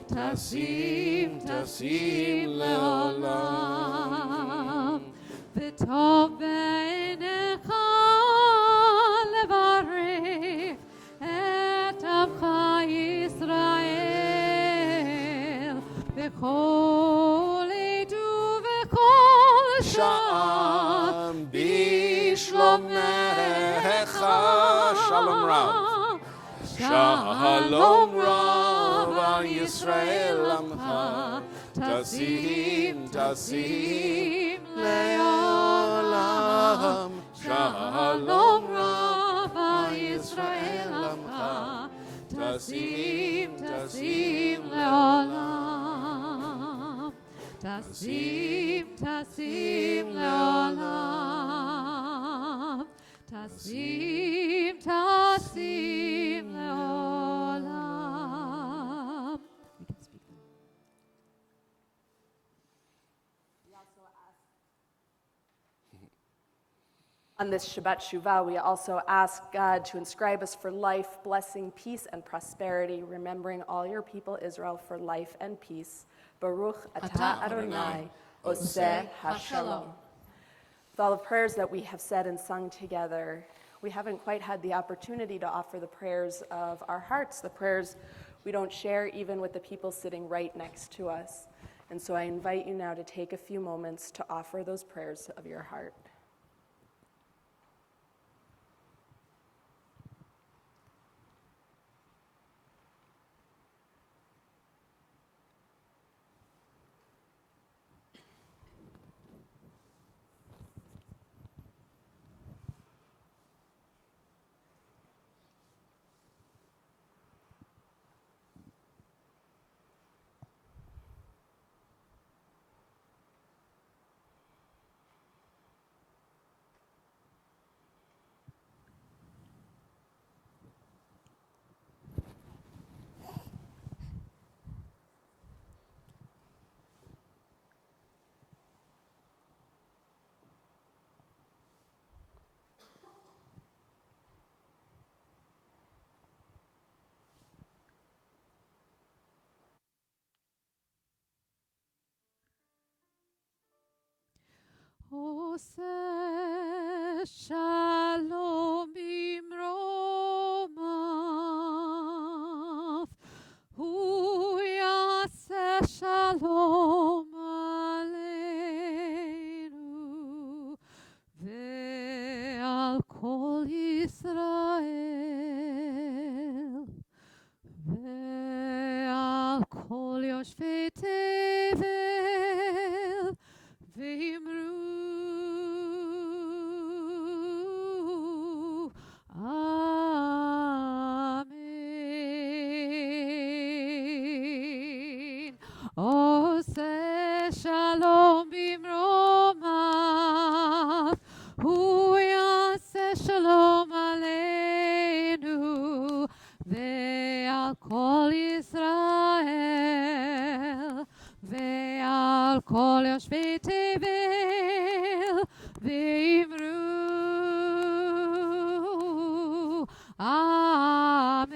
תשים תשים לעולם. וטוב בעיניך לברך את עמך ישראל בכל עת ובכל שעה בשלומך. שלום רב. שלום רב על ישראל עמך, תשים תשים לעולם. שלום רב על ישראל עמך, תשים תשים לעולם. תשים תשים לעולם. תשים תשים לעולם. On this Shabbat Shuvah, we also ask God to inscribe us for life, blessing, peace, and prosperity, remembering all your people Israel for life and peace. Baruch atah Adonai, oseh hashalom. With all the prayers that we have said and sung together, we haven't quite had the opportunity to offer the prayers of our hearts, the prayers we don't share even with the people sitting right next to us. And so I invite you now to take a few moments to offer those prayers of your heart. עושה שלום במרומיו, הוא יעשה שלום עלינו ועל כל ישראל ועל כל יושבי תבל, ואמרו אמן. עושה שלום במרומיו, הוא יעשה שלום עלינו ועל כל ישראל ועל כל יושבי תבל, ואמרו אמן.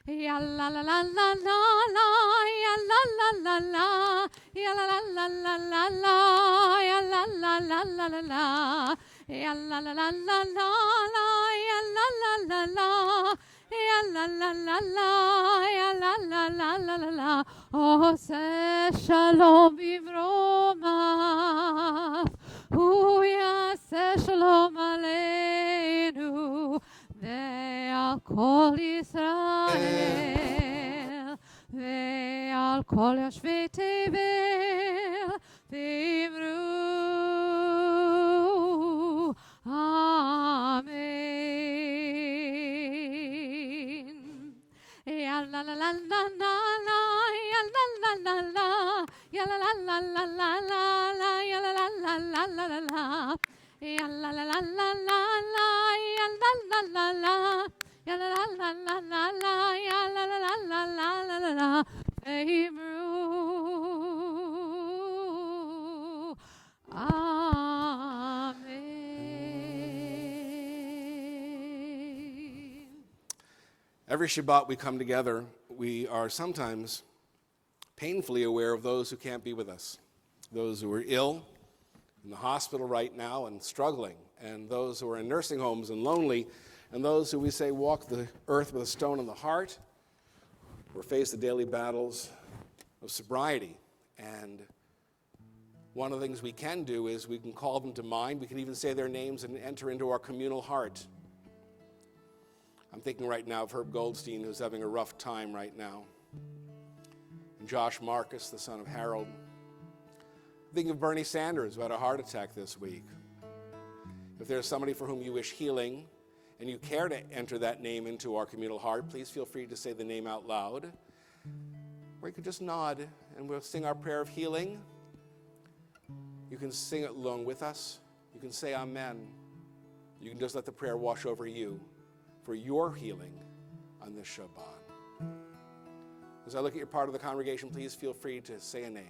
יה לה לה לה לה לה לה, יה לה לה לה לה, יה לה לה לה לה לה לה, יה לה לה לה לה לה לה, יה לה לה לה לה לה לה, יה לה לה לה לה, יה לה לה לה לה, יה לה לה לה לה לה לה. עושה שלום במרומיו, הוא יעשה שלום עלינו ועל כל ישראל ועל כל יושבי תבל, ואמרו אמן. יה לה לה לה לה לה, יה לה לה la la, ya la la la la la la la, ya la la la la la la la, ya la la la la la la, ya la la la la, ya la la la la la la, ya la la la la la la la la. Hebrew. Amen. Every Shabbat we come together, we are sometimes painfully aware of those who can't be with us, those who are ill, in the hospital right now and struggling, and those who are in nursing homes and lonely, and those who we say walk the earth with a stone in the heart, or face the daily battles of sobriety. And one of the things we can do is we can call them to mind. We can even say their names and enter into our communal heart. I'm thinking right now of Herb Goldstein, who's having a rough time right now. And Josh Marcus, the son of Harold. Think of Bernie Sanders, who had a heart attack this week. If there's somebody for whom you wish healing, and you care to enter that name into our communal heart, please feel free to say the name out loud. Or you could just nod, and we'll sing our prayer of healing. You can sing it along with us. You can say amen. You can just let the prayer wash over you for your healing on this Shabbat. As I look at your part of the congregation, please feel free to say a name.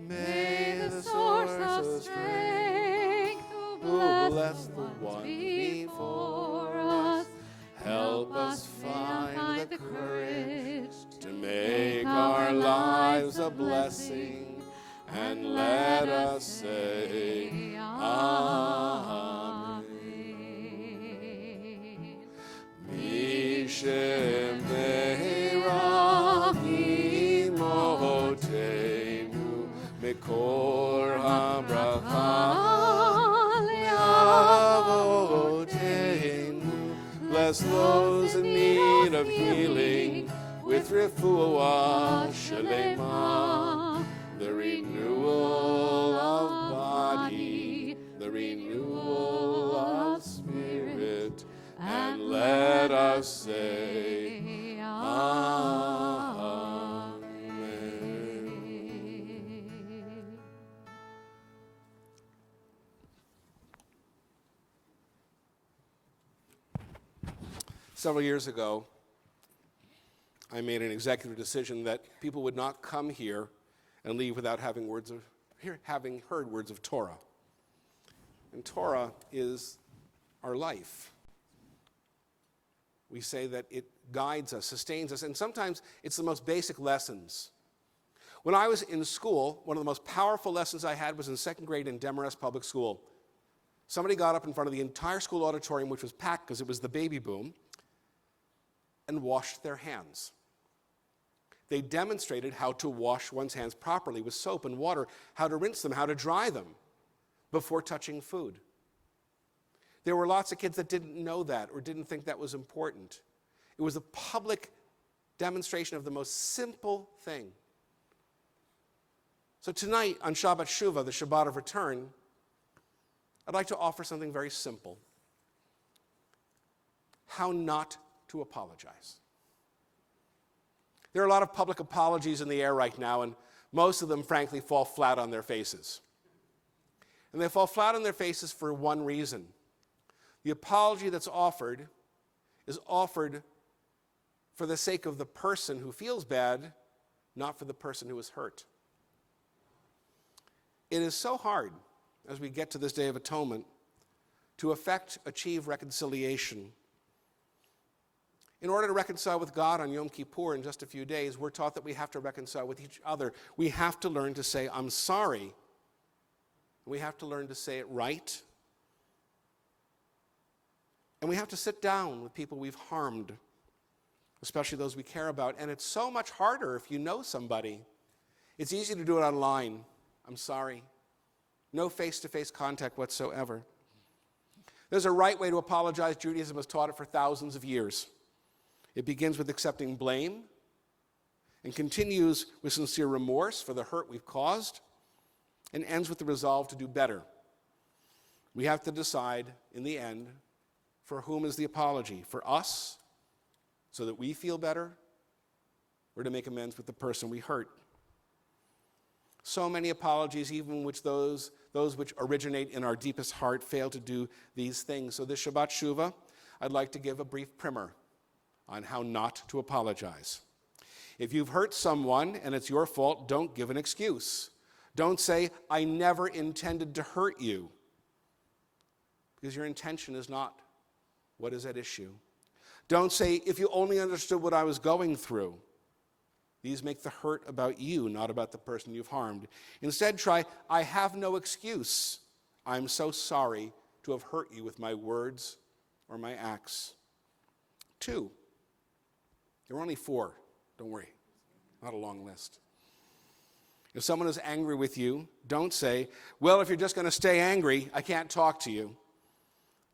May the source of strength who bless the one before us help us find the courage to make our lives a blessing, and let us say Amen. Mishem Rahimotenu Mekor HaBracha Leavotenu. Bless those in need of healing with refuah shalema, the renewal of body, the renewal of spirit, and let us say Amen. Several years ago, I made an executive decision that people would not come here and leave without having heard words of Torah. And Torah is our life. We say that it guides us, sustains us, and sometimes it's the most basic lessons. When I was in school, one of the most powerful lessons I had was in second grade in Demarest Public School. Somebody got up in front of the entire school auditorium, which was packed because it was the baby boom, and washed their hands. They demonstrated how to wash one's hands properly with soap and water, how to rinse them, how to dry them before touching food. There were lots of kids that didn't know that or didn't think that was important. It was a public demonstration of the most simple thing. So tonight on Shabbat Shuvah, the Shabbat of return, I'd like to offer something very simple. How not to apologize. There are a lot of public apologies in the air right now, and most of them, frankly, fall flat on their faces. And they fall flat on their faces for one reason. The apology that's offered is offered for the sake of the person who feels bad, not for the person who is hurt. It is so hard, as we get to this Day of Atonement, to achieve reconciliation. In order to reconcile with God on Yom Kippur in just a few days, we're taught that we have to reconcile with each other. We have to learn to say, I'm sorry. We have to learn to say it right. And we have to sit down with people we've harmed, especially those we care about. And it's so much harder if you know somebody. It's easy to do it online. I'm sorry. No face-to-face contact whatsoever. There's a right way to apologize. Judaism has taught it for thousands of years. It begins with accepting blame and continues with sincere remorse for the hurt we've caused and ends with the resolve to do better. We have to decide in the end for whom is the apology, for us so that we feel better or to make amends with the person we hurt. So many apologies, even which those which originate in our deepest heart, fail to do these things. So this Shabbat Shuvah, I'd like to give a brief primer on how not to apologize. If you've hurt someone and it's your fault, don't give an excuse. Don't say, I never intended to hurt you, because your intention is not what is at issue. Don't say, if you only understood what I was going through. These make the hurt about you, not about the person you've harmed. Instead, try, I have no excuse. I'm so sorry to have hurt you with my words or my acts. 2. There were only 4. Don't worry. Not a long list. If someone is angry with you, don't say, well, if you're just going to stay angry, I can't talk to you.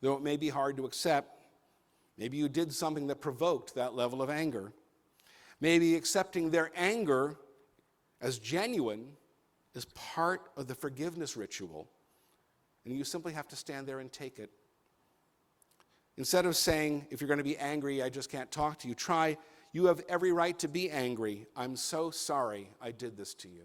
Though it may be hard to accept, maybe you did something that provoked that level of anger. Maybe accepting their anger as genuine is part of the forgiveness ritual, and you simply have to stand there and take it. Instead of saying, if you're going to be angry, I just can't talk to you, try, you have every right to be angry. I'm so sorry I did this to you.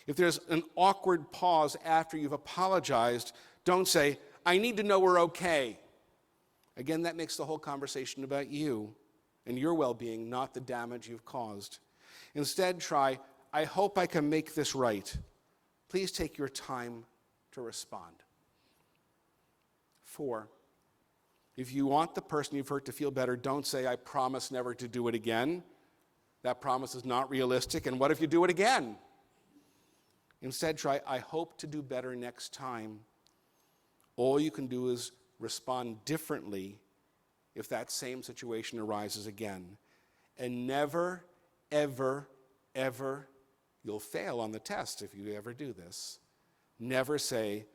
If there's an awkward pause after you've apologized, don't say, I need to know we're okay. Again, that makes the whole conversation about you and your well-being, not the damage you've caused. Instead, try, I hope I can make this right. Please take your time to respond. 4, if you want the person you've hurt to feel better, don't say, I promise never to do it again. That promise is not realistic, and what if you do it again? Instead, try, I hope to do better next time. All you can do is respond differently if that same situation arises again. And never, ever, ever, you'll fail on the test if you ever do this. Never say,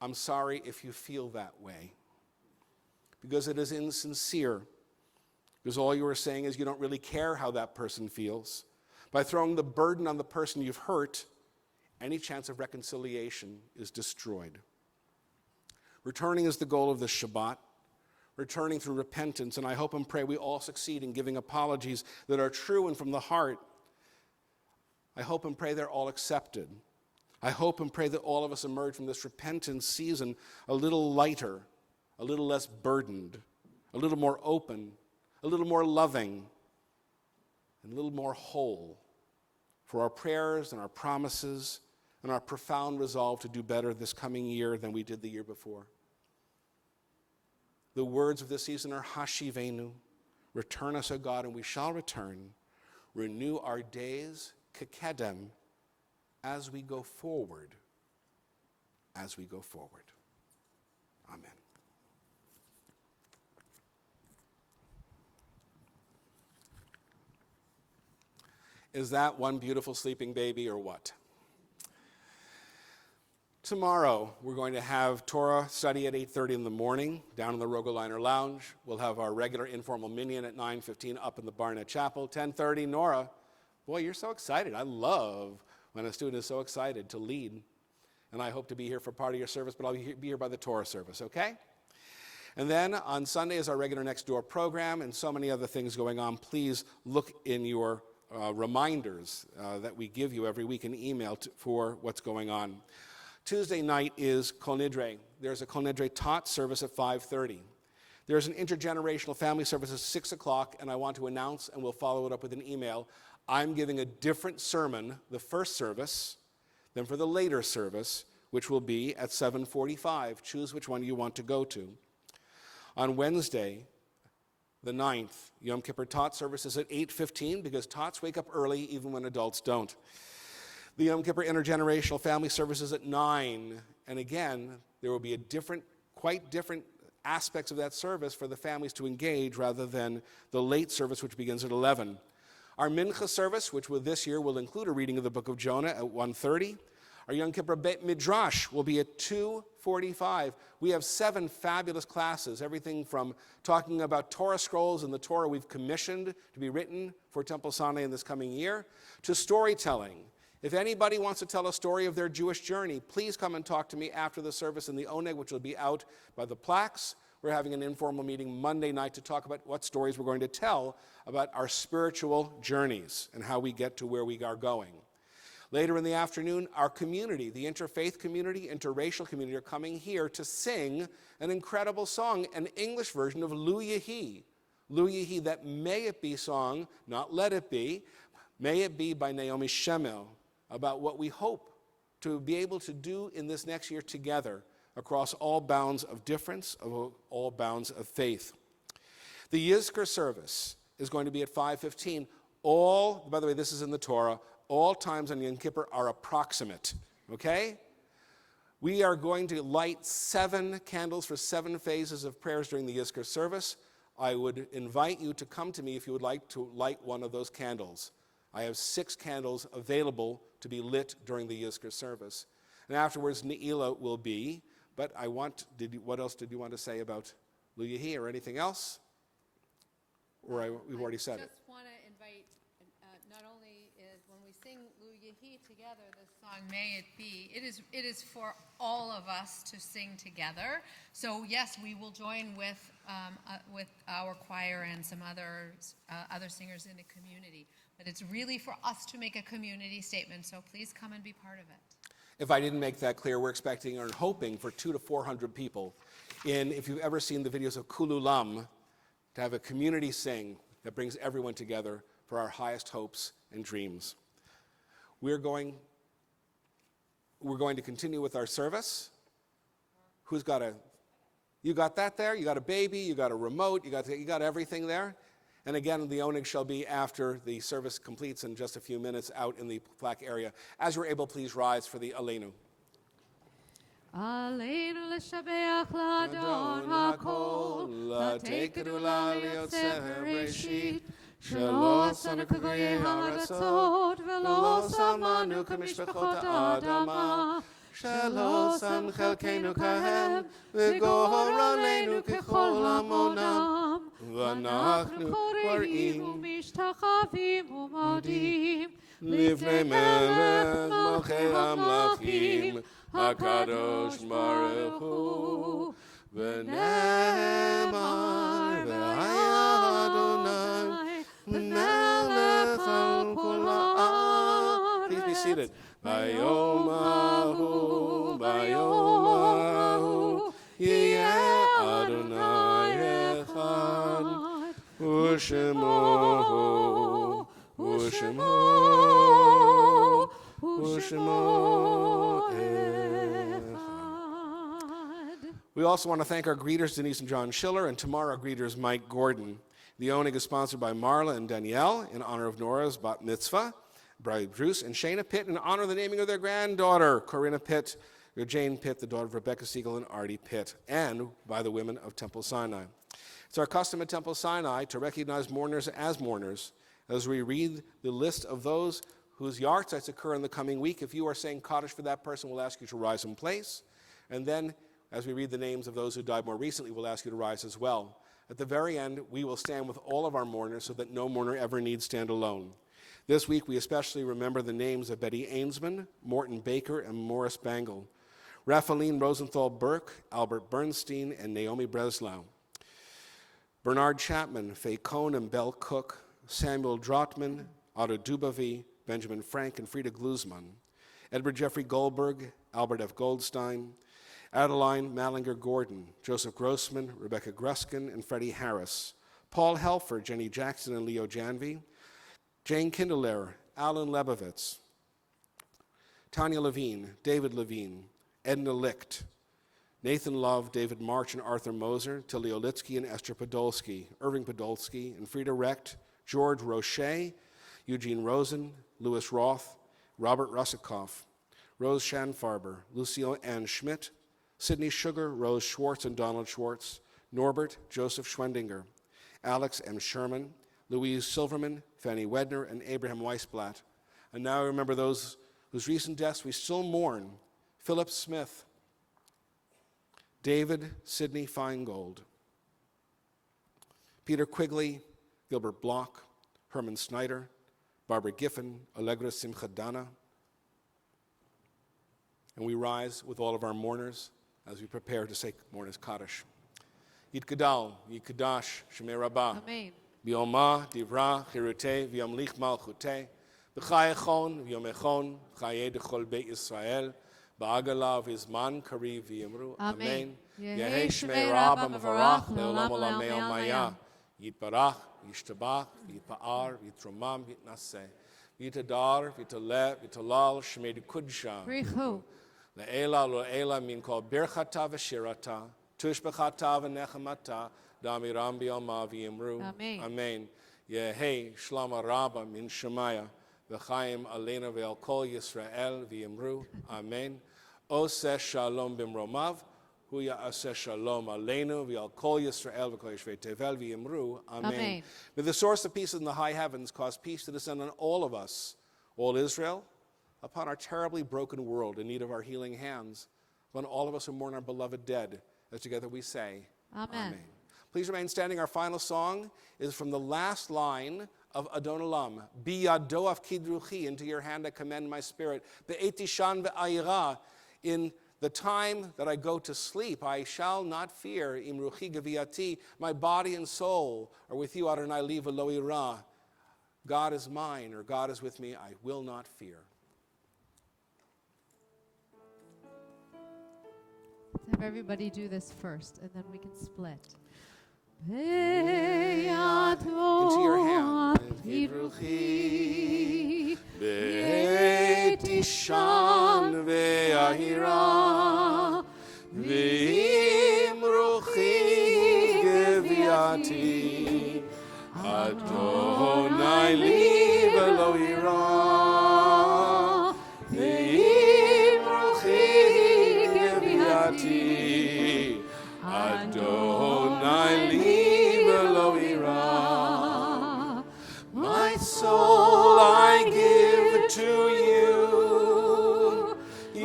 I'm sorry if you feel that way. Because it is insincere. Because all you are saying is you don't really care how that person feels. By throwing the burden on the person you've hurt, any chance of reconciliation is destroyed. Returning is the goal of this Shabbat. Returning through repentance, and I hope and pray we all succeed in giving apologies that are true and from the heart. I hope and pray they're all accepted. I hope and pray that all of us emerge from this repentance season a little lighter, a little less burdened, a little more open, a little more loving, and a little more whole for our prayers and our promises and our profound resolve to do better this coming year than we did the year before. The words of this season are Hashivenu, return us, O God, and we shall return. Renew our days, Kekedem, as we go forward. As we go forward. Amen. Is that one beautiful sleeping baby or what? Tomorrow, we're going to have Torah study at 8:30 in the morning down in the Rogaliner Lounge. We'll have our regular informal minyan at 9:15 up in the Barnett Chapel. 10:30, Nora. Boy, you're so excited. I love when a student is so excited to lead. And I hope to be here for part of your service, but I'll be here by the Torah service, okay? And then on Sunday is our regular Next Door program and so many other things going on. Please look in your reminders that we give you every week in email for what's going on. Tuesday night is Kol Nidre. There's a Kol Nidre Tot service at 5:30. There's an intergenerational family service at 6 o'clock, and I want to announce, and we'll follow it up with an email, I'm giving a different sermon, the first service, than for the later service, which will be at 7:45. Choose which one you want to go to. On Wednesday, the 9th, Yom Kippur Tot service is at 8:15 because Tots wake up early even when adults don't. The Yom Kippur Intergenerational Family Service is at 9. And again, there will be quite different aspects of that service for the families to engage rather than the late service, which begins at 11. Our Mincha service, which this year will include a reading of the book of Jonah at 1:30. Our Yom Kippur Beit Midrash will be at 2:45. We have 7 fabulous classes, everything from talking about Torah scrolls and the Torah we've commissioned to be written for Temple Sinai in this coming year, to storytelling. If anybody wants to tell a story of their Jewish journey, please come and talk to me after the service in the Oneg, which will be out by the plaques. We're having an informal meeting Monday night to talk about what stories we're going to tell about our spiritual journeys and how we get to where we are going. Later in the afternoon, our community, the interfaith community, interracial community, are coming here to sing an incredible song, an English version of Lu Yehi. Lu Yehi, that May It Be song, not Let It Be, May It Be by Naomi Shemel, about what we hope to be able to do in this next year together across all bounds of difference, all bounds of faith. The Yizkor service is going to be at 5:15. By the way, this is in the Torah, all times on Yom Kippur are approximate, okay? We are going to light 7 candles for 7 phases of prayers during the Yizkor service. I would invite you to come to me if you would like to light one of those candles. I have 6 candles available to be lit during the Yizkor service. And afterwards, Ne'ilah will be, but what else did you want to say about Lu Yehi or anything else? We've already said it. I just want to invite, not only is when we sing Lu Yehi together, this song May It Be, it is for all of us to sing together. So yes, we will join with our choir and some other singers in the community. But it's really for us to make a community statement, so please come and be part of it. If I didn't make that clear, we're expecting or hoping for 200 to 400 people. If you've ever seen the videos of Kululam, to have a community sing that brings everyone together for our highest hopes and dreams. We're going to continue with our service. You got that there? You got a baby, you got a remote, you got everything there? And again, the Oneg shall be after the service completes in just a few minutes out in the plaque area. As you're able, please rise for the Aleinu. Aleinu l'shabeach l'adon hakol, l'tei kedula liyotzeh bereshit, shelo asanu k'goyei ha'aratzot, velo samanu k'mishpachot ha'adama, shelo sam chelkeinu kahem, v'goraleinu k'chol amonam, v'anachnu korim u'mishtachavim u'modim, livnei melech malchei hamlachim, HaKadosh Baruch Hu, v'ne'emar v'haya Adonai, v'melech al kol ha'am. Please be seated. Bayom ahu, yeh Adonai echad, u'shemo We also want to thank our greeters, Denise and John Schiller, and tomorrow our greeters, Mike Gordon. The Oneg is sponsored by Marla and Danielle in honor of Nora's bat mitzvah, Bride Bruce and Shayna Pitt in honor of the naming of their granddaughter, Corinna Pitt, Jane Pitt, the daughter of Rebecca Siegel and Artie Pitt, and by the women of Temple Sinai. It's our custom at Temple Sinai to recognize mourners as mourners. As we read the list of those whose yahrzeits occur in the coming week, if you are saying Kaddish for that person, we'll ask you to rise in place. And then, as we read the names of those who died more recently, we'll ask you to rise as well. At the very end, we will stand with all of our mourners so that no mourner ever needs stand alone. This week, we especially remember the names of Betty Ainsman, Morton Baker, and Morris Bangle, Raphaeline Rosenthal Burke, Albert Bernstein, and Naomi Breslau, Bernard Chapman, Faye Cohn, and Belle Cook, Samuel Drotman, Otto Dubavi, Benjamin Frank, and Frida Glusman, Edward Jeffrey Goldberg, Albert F. Goldstein, Adeline Mallinger Gordon, Joseph Grossman, Rebecca Gruskin, and Freddie Harris, Paul Helfer, Jenny Jackson, and Leo Janvey, Jane Kindler, Alan Lebovitz, Tanya Levine, David Levine, Edna Licht, Nathan Love, David March, and Arthur Moser, Tilly Olitsky and Esther Podolsky, Irving Podolsky, and Frida Recht, George Roche, Eugene Rosen, Louis Roth, Robert Russakoff, Rose Schanfarber, Lucille Ann Schmidt, Sidney Sugar, Rose Schwartz, and Donald Schwartz, Norbert Joseph Schwendinger, Alex M. Sherman, Louise Silverman, Fanny Wedner, and Abraham Weisblatt. And now I remember those whose recent deaths we still mourn: Philip Smith, David Sidney Feingold, Peter Quigley, Gilbert Bloch, Herman Snyder, Barbara Giffen, Allegra Simchadana. And we rise with all of our mourners as we prepare to say Mourners Kaddish. Yit Gadal, Yit Kadash, Shemei Rabbah. Amen. Bioma, Divra, Chirute, Viamlich Malchute, B'chai Echon, Viom Echon, Chaye Dechol Beit Yisrael, Ba'agala Vizman Kari V'yimru. Amen. Yehi Shmei Rabba Mavarach, Leolam Olamei Omaya. Yitbarach, Yishtabach, Yitpa'ar, Yitromam, Yitnaseh. Yitadar, Yitale, Yitalal, Shmei Kudsha. Brichu. Le'ela, Lo'ela, min kol Birchata V'shirata, Tushbechata V'nechamata, Damiram Bialma V'yimru. Amen. Amen. Yehi Shlama Rabba min Shemaya, V'chaim Alena V'al Kol Yisrael V'yimru. Amen. Oseh Shalom Bimromav, Huya Aseh Shalom Aleinu V'al Kol Yisrael V'kol Yishvei Tevel V'yimru. Amen. Amen. May the source of peace in the high heavens cause peace to descend on all of us, all Israel, upon our terribly broken world in need of our healing hands, upon all of us who mourn our beloved dead, as together we say, Amen. Please remain standing. Our final song is from the last line of Adon Olam. Biyado afkidruchi, into your hand I commend my spirit. Be'etishan ve'ayira, in the time that I go to sleep, I shall not fear. Imruchi gaviati, my body and soul are with you. Adonai li v'lo ira. God is mine, or God is with me. I will not fear. Let's have everybody do this first, and then we can split. Into your hand. Be'etishan ve'ahira, ve'imruchi geviati, Adonai li v'lo ira, ve'imruchi geviati, Adonai li v'lo ira. My soul I give to you,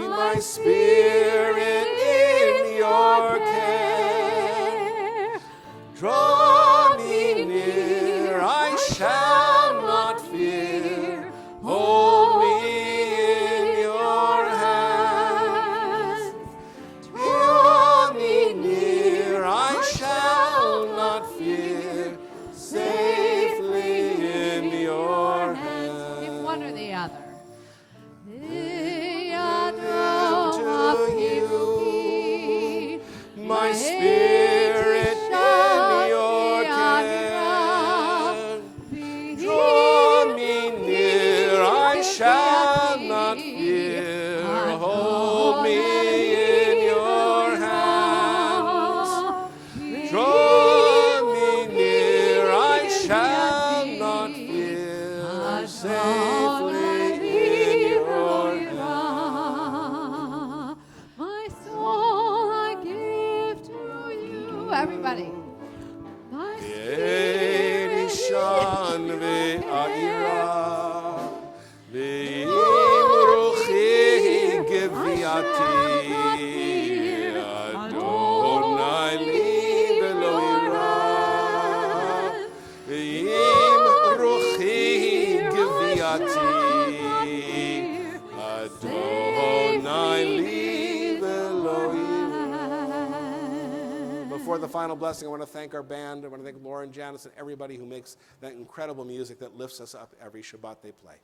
my spirit in your care. Draw me near, I shall not fear. Hold me in your hands. Draw me near, I shall not fear. Safely in your hands. Give one or the other. To you, my spirit in your care. Draw me near, I shall not fear. Hold me in your hands. Draw me near, I shall not fear. Safely in your hands. My soul I give to you. Everybody. My Be'etishan ve'ahira, ve'imruchi before the final blessing, I want to thank our band. I want to thank Laura and Janice and everybody who makes that incredible music that lifts us up every Shabbat they play.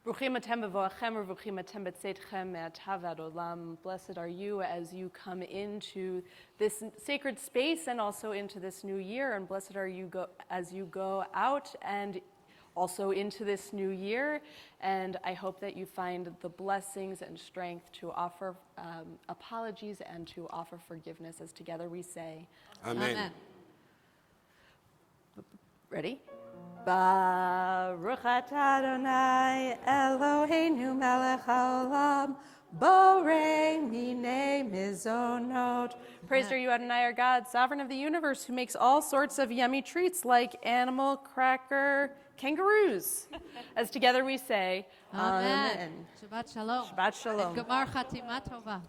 Bruchim atem b'voachem, u'vruchim atem b'tzeitchem me'atav ad olam. Blessed are you as you come into this sacred space and also into this new year, and blessed are you as you go out and also into this new year. And I hope that you find the blessings and strength to offer apologies and to offer forgiveness as together we say, Amen. Ready? Baruch atah Adonai Eloheinu melech haolam borei minei mizonot. Praised are you, Adonai, our God, sovereign of the universe, who makes all sorts of yummy treats like animal cracker kangaroos. As together we say, Amen. Shabbat shalom. Shabbat shalom. Gemar chatima tova.